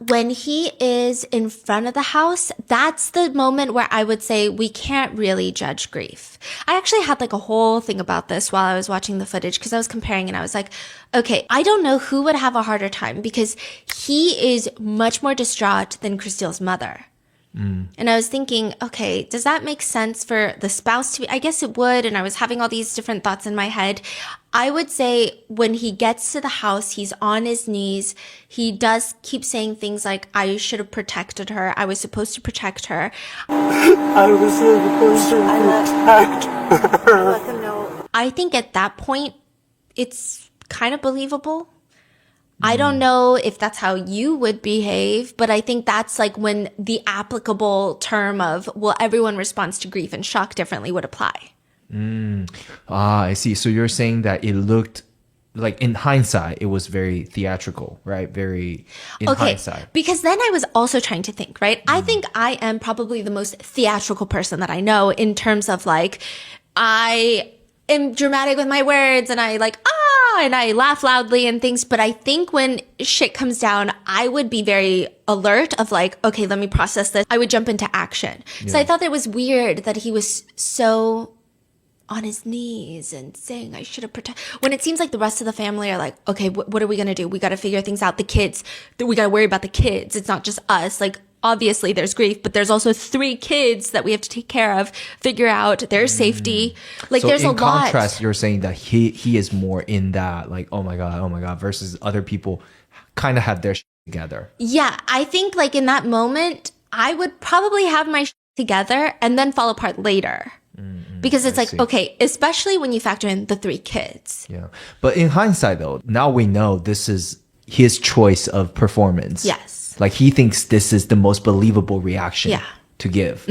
When he is in front of the house, that's the moment where I would say we can't really judge grief. I actually had like a whole thing about this while I was watching the footage because I was comparing and I was like, okay, I don't know who would have a harder time because he is much more distraught than Christelle's mother. And I was thinking, okay, does that make sense for the spouse to be? I guess it would. And I was having all these different thoughts in my head. I would say when he gets to the house, he's on his knees. He does keep saying things like, I should have protected her. I was supposed to protect her. I was supposed to protect her. I think at that point, it's kind of believable. I don't know if that's how you would behave, but I think that's like when the applicable term of, well, everyone responds to grief and shock differently would apply. I see. So you're saying that it looked like in hindsight, it was very theatrical, right? Very in hindsight. Because then I was also trying to think, right? I think I am probably the most theatrical person that I know in terms of like, I am dramatic with my words and I like, and I laugh loudly and things. But I think when shit comes down, I would be very alert of like, okay, let me process this. I would jump into action. So I thought it was weird that he was so on his knees and saying, I should have protected. When it seems like the rest of the family are like, okay, what are we going to do? We got to figure things out. The kids, we got to worry about the kids. It's not just us. Like, obviously there's grief, but there's also 3 kids that we have to take care of, figure out their safety. Like, so there's a lot. In contrast, you're saying that he is more in that, like, oh my God, versus other people kind of have their shit together. Yeah, I think like in that moment, I would probably have my shit together and then fall apart later. Because it's like, okay, especially when you factor in the 3 kids. Yeah. But in hindsight, though, now we know this is his choice of performance. Yes. Like, he thinks this is the most believable reaction to give.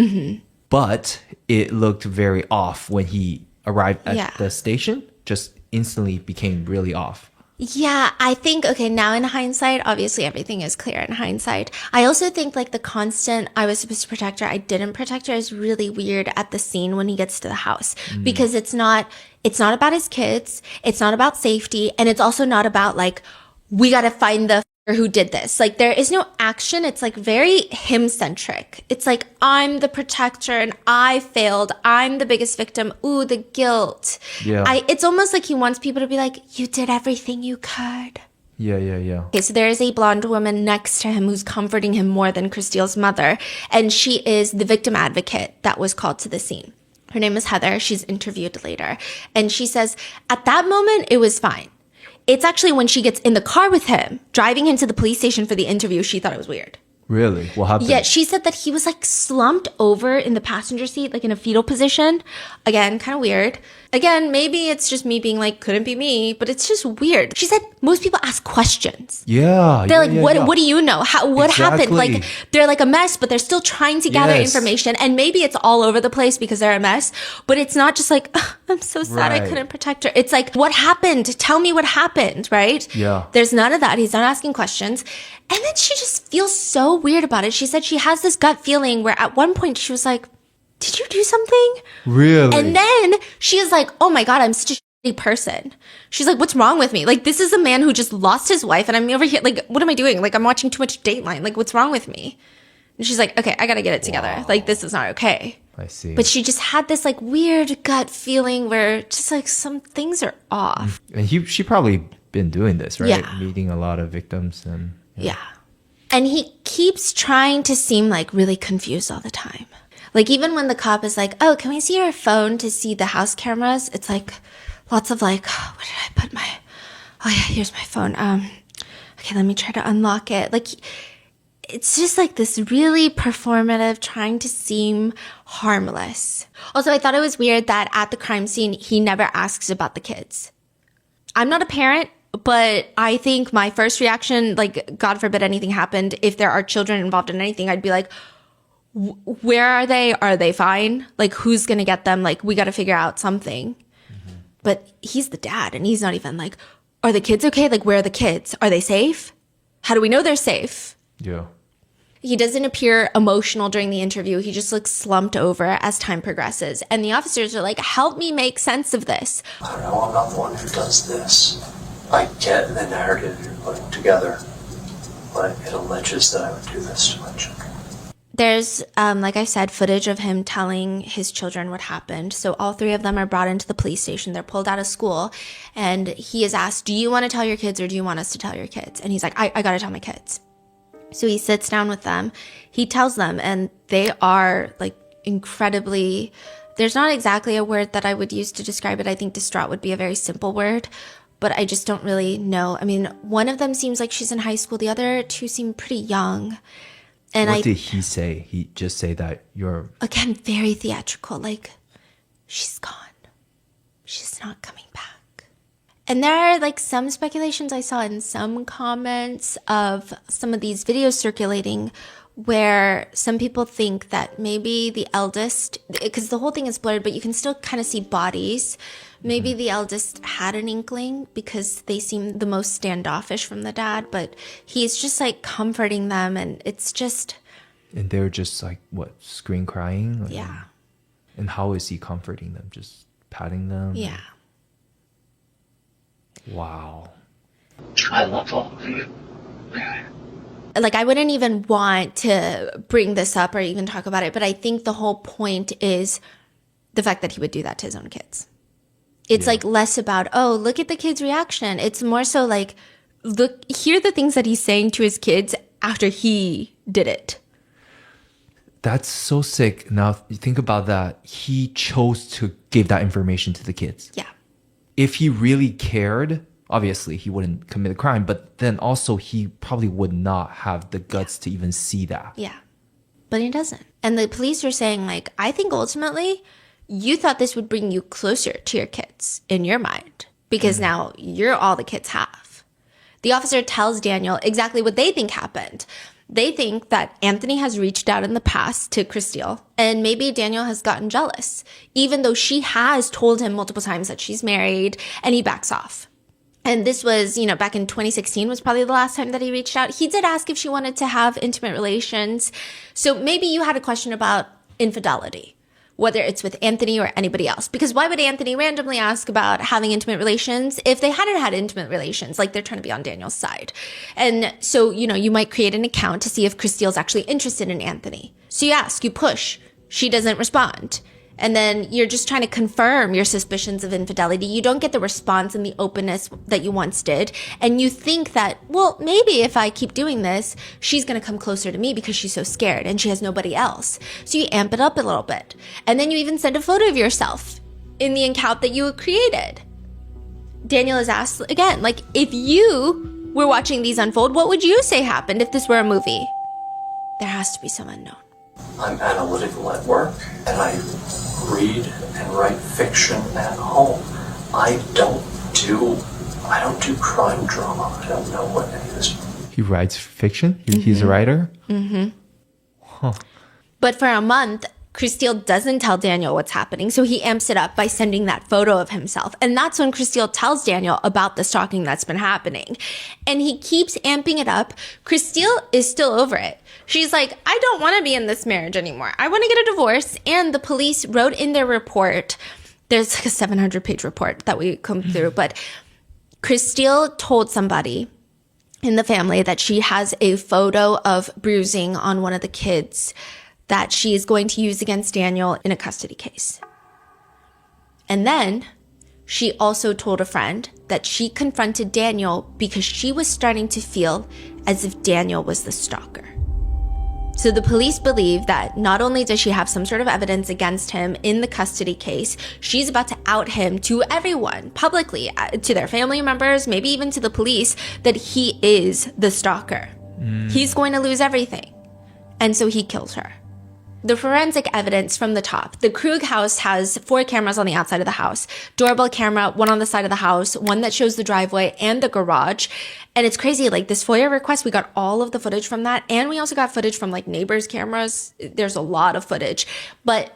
But it looked very off when he arrived at the station. Just instantly became really off. Yeah, I think, okay, now in hindsight, obviously everything is clear in hindsight. I also think like the constant, I was supposed to protect her, I didn't protect her is really weird at the scene when he gets to the house. Because it's not about his kids, it's not about safety, and it's also not about like, we gotta find the who did this. Like, there is no action. It's like very him-centric. It's like, I'm the protector and I failed. I'm the biggest victim. Ooh, the guilt. Yeah. It's almost like he wants people to be like, you did everything you could. Yeah. Okay, so there is a blonde woman next to him who's comforting him more than Christelle's mother. And she is the victim advocate that was called to the scene. Her name is Heather. She's interviewed later. And she says, at that moment, it was fine. It's actually when she gets in the car with him, driving him to the police station for the interview, she thought it was weird. Really? What happened? Yeah, she said that he was like slumped over in the passenger seat, like in a fetal position. Again, kind of weird. Again, maybe it's just me being like, couldn't be me, but it's just weird. She said most people ask questions. Yeah. They're like, what do you know? What happened? Like, they're like a mess, but they're still trying to gather information. And maybe it's all over the place because they're a mess, but it's not just like, I'm so sad I couldn't protect her. It's like, what happened? Tell me what happened, right? Yeah. There's none of that. He's not asking questions. And then she just feels so weird about it. She said she has this gut feeling where at one point she was like, did you do something? Really? And then she is like, oh my God, I'm such a shitty person. She's like, what's wrong with me? Like, this is a man who just lost his wife and I'm over here, like, what am I doing? Like, I'm watching too much Dateline. Like, what's wrong with me? And she's like, okay, I gotta get it together. Wow. Like, this is not okay. I see. But she just had this like weird gut feeling where just like some things are off. And she probably been doing this, right? Yeah. Meeting a lot of victims and... Yeah. And he keeps trying to seem like really confused all the time. Like, even when the cop is like, oh, can we see your phone to see the house cameras? It's like lots of like, oh, where did I put my, oh yeah, here's my phone. Okay, let me try to unlock it. Like, it's just like this really performative, trying to seem harmless. Also, I thought it was weird that at the crime scene, he never asks about the kids. I'm not a parent, but I think my first reaction, like, God forbid anything happened, if there are children involved in anything, I'd be like, where are they? Are they fine? Like, who's going to get them? Like, we got to figure out something. But he's the dad, and he's not even like, are the kids okay? Like, where are the kids? Are they safe? How do we know they're safe? Yeah. He doesn't appear emotional during the interview. He just looks slumped over as time progresses. And the officers are like, help me make sense of this. I don't know, I'm not the one who does this. I get the narrative you're putting together, but it alleges that I would do this to my children. There's, like I said, footage of him telling his children what happened. So all 3 of them are brought into the police station. They're pulled out of school. And he is asked, do you want to tell your kids or do you want us to tell your kids? And he's like, I got to tell my kids. So he sits down with them, he tells them, and they are like incredibly, there's not exactly a word that I would use to describe it. I think distraught would be a very simple word, but I just don't really know. I mean, one of them seems like she's in high school. The other 2 seem pretty young. And what did he say? He just say that you're... Again, very theatrical, like, she's gone. She's not coming back. And there are like some speculations I saw in some comments of some of these videos circulating where some people think that maybe the eldest, because the whole thing is blurred, but you can still kind of see bodies. Maybe the eldest had an inkling because they seem the most standoffish from the dad, but he's just like comforting them and it's just... And they're just like, what, scream crying? Yeah. And how is he comforting them? Just patting them? Yeah. Wow. I love all of you. Like, I wouldn't even want to bring this up or even talk about it, but I think the whole point is the fact that he would do that to his own kids. It's like less about, oh, look at the kid's reaction. It's more so like, look, hear the things that he's saying to his kids after he did it. That's so sick. Now, you think about that. He chose to give that information to the kids. Yeah. If he really cared, obviously he wouldn't commit a crime, but then also he probably would not have the guts to even see that. Yeah. But he doesn't. And the police are saying, like, I think ultimately you thought this would bring you closer to your kids in your mind because now you're all the kids have. The officer tells Daniel exactly what they think happened. They think that Anthony has reached out in the past to Christelle, and maybe Daniel has gotten jealous, even though she has told him multiple times that she's married, and he backs off. And this was, you know, back in 2016 was probably the last time that he reached out. He did ask if she wanted to have intimate relations. So maybe you had a question about infidelity, whether it's with Anthony or anybody else. Because why would Anthony randomly ask about having intimate relations if they hadn't had intimate relations? Like, they're trying to be on Daniel's side. And so, you know, you might create an account to see if Christelle's actually interested in Anthony. So you ask, you push. She doesn't respond. And then you're just trying to confirm your suspicions of infidelity. You don't get the response and the openness that you once did. And you think that, well, maybe if I keep doing this, she's going to come closer to me because she's so scared and she has nobody else. So you amp it up a little bit. And then you even send a photo of yourself in the account that you created. Daniel is asked again, like, if you were watching these unfold, what would you say happened if this were a movie? There has to be some unknown. I'm analytical at work, and I read and write fiction at home. I don't do crime drama. I don't know what any of this. He writes fiction? He's a writer? Mm-hmm. Huh. But for a month, Christelle doesn't tell Daniel what's happening, so he amps it up by sending that photo of himself. And that's when Christelle tells Daniel about the stalking that's been happening. And he keeps amping it up. Christelle is still over it. She's like, I don't want to be in this marriage anymore. I want to get a divorce. And the police wrote in their report, there's like a 700-page report that we come through, but Christelle told somebody in the family that she has a photo of bruising on one of the kids that she is going to use against Daniel in a custody case. And then she also told a friend that she confronted Daniel because she was starting to feel as if Daniel was the stalker. So the police believe that not only does she have some sort of evidence against him in the custody case, she's about to out him to everyone publicly, to their family members, maybe even to the police, that he is the stalker. He's going to lose everything. And so he kills her. The forensic evidence from the top. The Krug house has 4 cameras on the outside of the house. Doorbell camera, one on the side of the house, one that shows the driveway and the garage. And it's crazy, like this FOIA request, we got all of the footage from that. And we also got footage from like neighbors' cameras. There's a lot of footage. But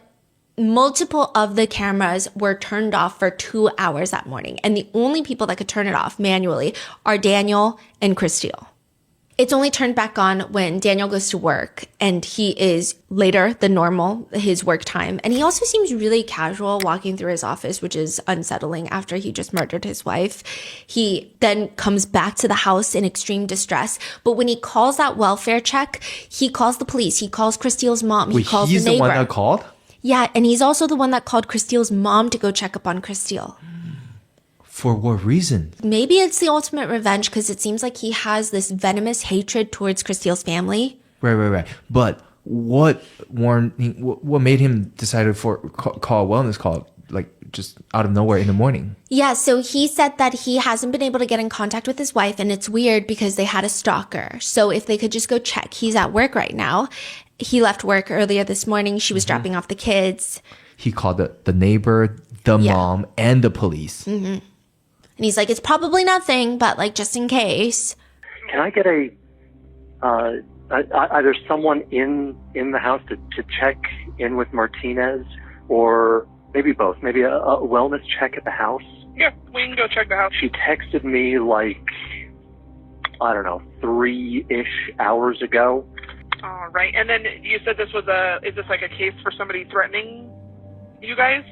multiple of the cameras were turned off for 2 hours that morning. And the only people that could turn it off manually are Daniel and Christelle. It's only turned back on when Daniel goes to work and he is later than normal, his work time. And he also seems really casual walking through his office, which is unsettling after he just murdered his wife. He then comes back to the house in extreme distress. But when he calls that welfare check, he calls the police. He calls Christile's mom. He calls the neighbor. He's the one that called? Yeah, and he's also the one that called Christile's mom to go check up on Christile. For what reason? Maybe it's the ultimate revenge because it seems like he has this venomous hatred towards Christile's family. Right. But what made him decide to call a wellness call, like just out of nowhere in the morning? Yeah, so he said that he hasn't been able to get in contact with his wife, and it's weird because they had a stalker. So if they could just go check. He's at work right now. He left work earlier this morning. She was dropping off the kids. He called the neighbor, the mom, and the police. Mm-hmm. And he's like, it's probably nothing, but like just in case. Can I get either someone in the house to check in with Martinez, or maybe both, maybe a wellness check at the house? Yeah, we can go check the house. She texted me like, I don't know, 3-ish hours ago. All right, and then you said this was is this like a case for somebody threatening you guys?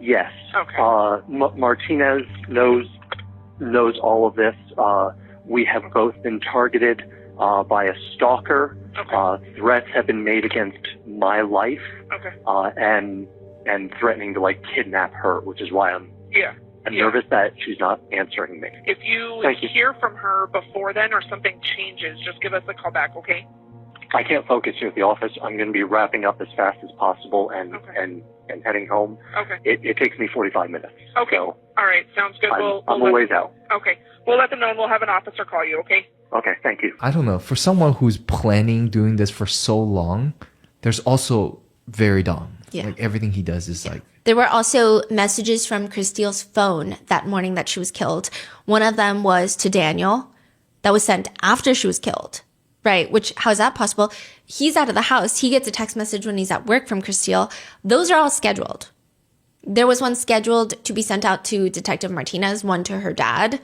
Yes. Okay. Martinez knows all of this. We have both been targeted by a stalker. Okay. Threats have been made against my life. Okay. And threatening to like kidnap her, which is why I'm nervous that she's not answering me. If you Thank you. hear from her before then or something changes, just give us a call back, okay? I can't focus here at the office. I'm going to be wrapping up as fast as possible and heading home. Okay. It takes me 45 minutes. Okay. So all right. Sounds good. I'm a ways out. Okay. We'll let them know and we'll have an officer call you, okay? Okay. Thank you. I don't know. For someone who's planning doing this for so long, there's also very dumb. Yeah. Like everything he does is like. There were also messages from Christile's phone that morning that she was killed. One of them was to Daniel that was sent after she was killed. Right, which, how is that possible? He's out of the house. He gets a text message when he's at work from Christile. Those are all scheduled. There was one scheduled to be sent out to Detective Martinez, one to her dad.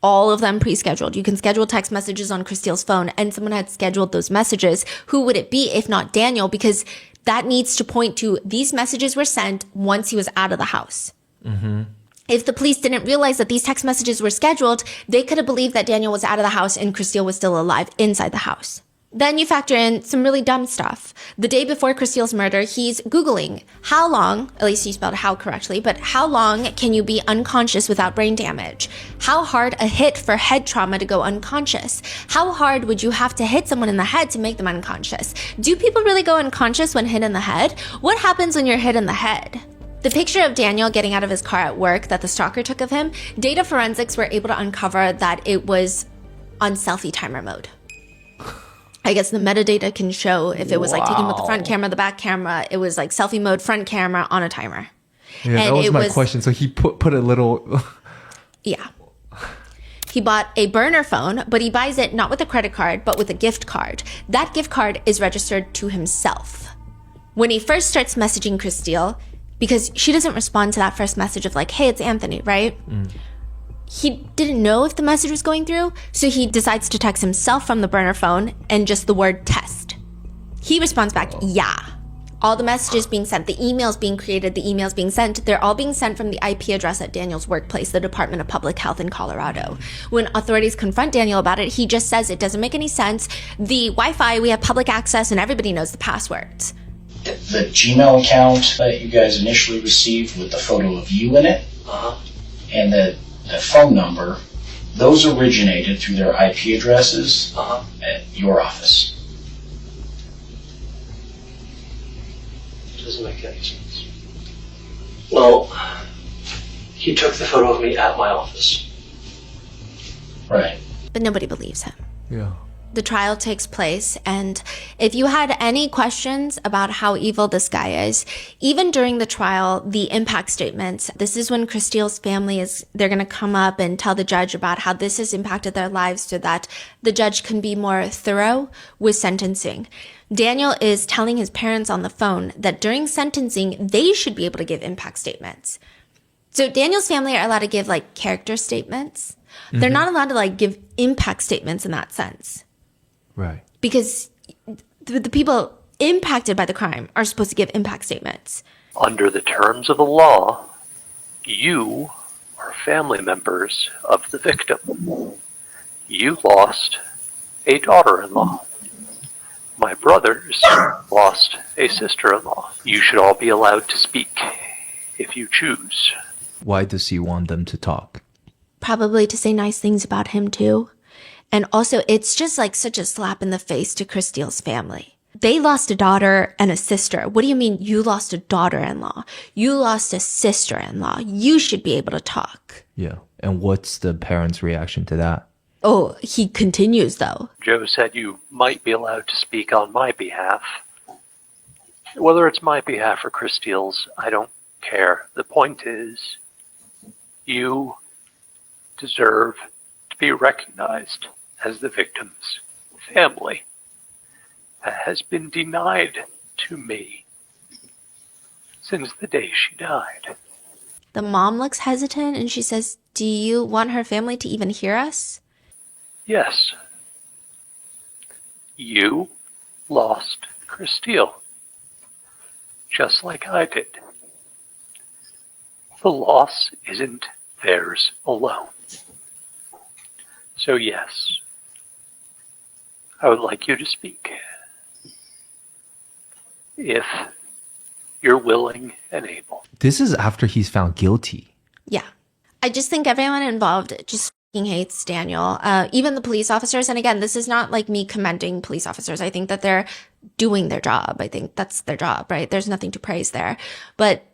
All of them pre-scheduled. You can schedule text messages on Christile's phone, and someone had scheduled those messages. Who would it be if not Daniel? Because that needs to point to these messages were sent once he was out of the house. Mm-hmm. If the police didn't realize that these text messages were scheduled, they could have believed that Daniel was out of the house and Christile was still alive inside the house. Then you factor in some really dumb stuff. The day before Christile's murder, he's Googling how long, at least he spelled how correctly, but how long can you be unconscious without brain damage? How hard a hit for head trauma to go unconscious? How hard would you have to hit someone in the head to make them unconscious? Do people really go unconscious when hit in the head? What happens when you're hit in the head? The picture of Daniel getting out of his car at work that the stalker took of him, data forensics were able to uncover that it was on selfie timer mode. I guess the metadata can show if it was like taken with the front camera, the back camera, it was like selfie mode, front camera on a timer. Yeah, and that was my question. So he put a little... Yeah. He bought a burner phone, but he buys it not with a credit card, but with a gift card. That gift card is registered to himself. When he first starts messaging Christile, because she doesn't respond to that first message of like, hey, it's Anthony, right? He didn't know if the message was going through, so he decides to text himself from the burner phone and just the word test. He responds back, yeah. All the messages being sent, the emails being created, the emails being sent, they're all being sent from the IP address at Daniel's workplace, the Department of Public Health in Colorado. When authorities confront Daniel about it, he just says it doesn't make any sense. The Wi-Fi, we have public access and everybody knows the passwords. The Gmail account that you guys initially received with the photo of you in it, and the phone number, those originated through their IP addresses at your office. Doesn't make any sense. Well, he took the photo of me at my office. Right. But nobody believes him. Yeah. The trial takes place, and if you had any questions about how evil this guy is, even during the trial, the impact statements, this is when Christile's family they're going to come up and tell the judge about how this has impacted their lives so that the judge can be more thorough with sentencing. Daniel is telling his parents on the phone that during sentencing, they should be able to give impact statements. So Daniel's family are allowed to give like character statements. They're not allowed to like give impact statements in that sense. Right. Because the people impacted by the crime are supposed to give impact statements. Under the terms of the law, you are family members of the victim. You lost a daughter-in-law. My brothers lost a sister-in-law. You should all be allowed to speak if you choose. Why does he want them to talk? Probably to say nice things about him too. And also, it's just like such a slap in the face to Chris Steele's family. They lost a daughter and a sister. What do you mean you lost a daughter-in-law? You lost a sister-in-law. You should be able to talk. Yeah. And what's the parents' reaction to that? Oh, he continues though. Joe said you might be allowed to speak on my behalf. Whether it's my behalf or Chris Steele's, I don't care. The point is, you deserve to be recognized as the victim's family. That has been denied to me since the day she died. The mom looks hesitant and she says, do you want her family to even hear us? Yes. You lost Chris Steele, just like I did. The loss isn't theirs alone. So yes, I would like you to speak. If you're willing and able. This is after he's found guilty. Yeah. I just think everyone involved just fucking hates Daniel. Even the police officers. And again, this is not like me commending police officers. I think that they're doing their job. I think that's their job, right? There's nothing to praise there. But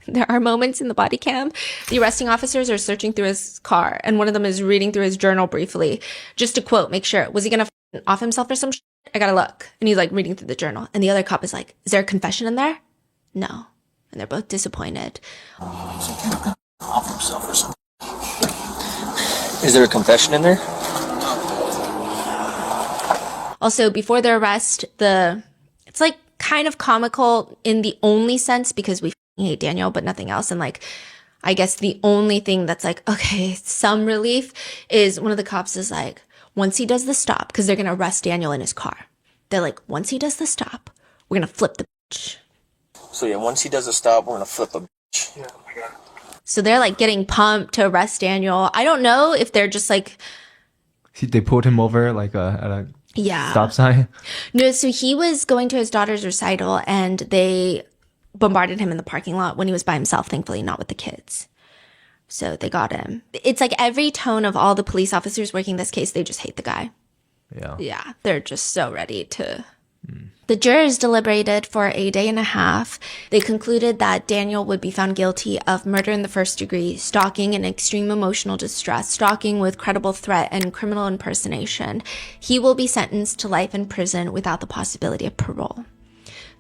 there are moments in the body cam. The arresting officers are searching through his car. And one of them is reading through his journal briefly. Just to quote, make sure. Was he going to off himself or some shit? I gotta look. And he's like reading through the journal. And the other cop is like, is there a confession in there? No. And they're both disappointed. Off himself or something. Is there a confession in there? Also, before the arrest, it's like kind of comical in the only sense because we hate Daniel, but nothing else. And like, I guess the only thing that's like, okay, some relief is one of the cops is like, once he does the stop, because they're going to arrest Daniel in his car. They're like, once he does the stop, we're going to flip the bitch. So yeah, once he does a stop, we're going to flip a bitch. Yeah, I got it. So they're like getting pumped to arrest Daniel. I don't know if they're just like... They pulled him over like at a stop sign? No, so he was going to his daughter's recital and they bombarded him in the parking lot when he was by himself, thankfully not with the kids. So they got him. It's like every tone of all the police officers working this case, they just hate the guy. Yeah. Yeah, they're just so ready to... The jurors deliberated for a day and a half. They concluded that Daniel would be found guilty of murder in the first degree, stalking and extreme emotional distress, stalking with credible threat, and criminal impersonation. He will be sentenced to life in prison without the possibility of parole.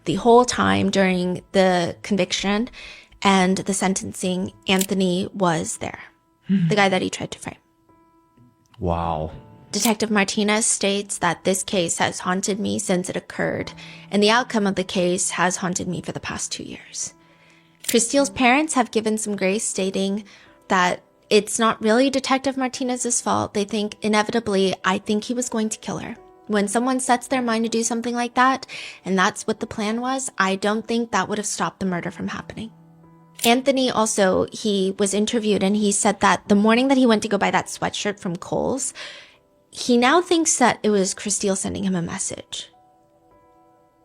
The whole time during the conviction and the sentencing, Anthony was there. The guy that he tried to frame. Wow. Detective Martinez states that this case has haunted me since it occurred, and the outcome of the case has haunted me for the past 2 years. Chris Steele's parents have given some grace, stating that it's not really Detective Martinez's fault. They think, inevitably, I think he was going to kill her. When someone sets their mind to do something like that, and that's what the plan was, I don't think that would have stopped the murder from happening. Anthony also, he was interviewed, and he said that the morning that he went to go buy that sweatshirt from Kohl's, he now thinks that it was Chris Steele sending him a message.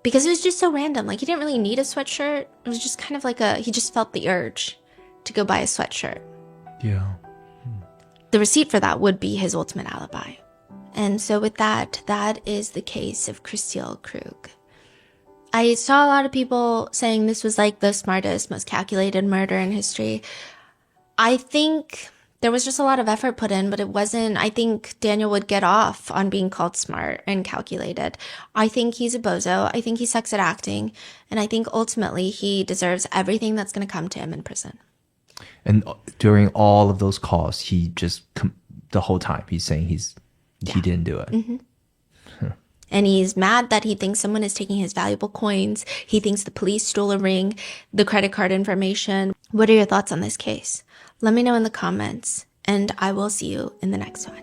Because it was just so random. Like, he didn't really need a sweatshirt. It was just kind of like he just felt the urge to go buy a sweatshirt. Yeah. The receipt for that would be his ultimate alibi. And so with that, that is the case of Chris Steele Krug. I saw a lot of people saying this was like the smartest, most calculated murder in history. I think... there was just a lot of effort put in, but it wasn't, I think Daniel would get off on being called smart and calculated. I think he's a bozo. I think he sucks at acting. And I think ultimately he deserves everything that's going to come to him in prison. And during all of those calls, he just, the whole time, he's saying he didn't do it. Mm-hmm. And he's mad that he thinks someone is taking his valuable coins. He thinks the police stole a ring, the credit card information. What are your thoughts on this case? Let me know in the comments, and I will see you in the next one.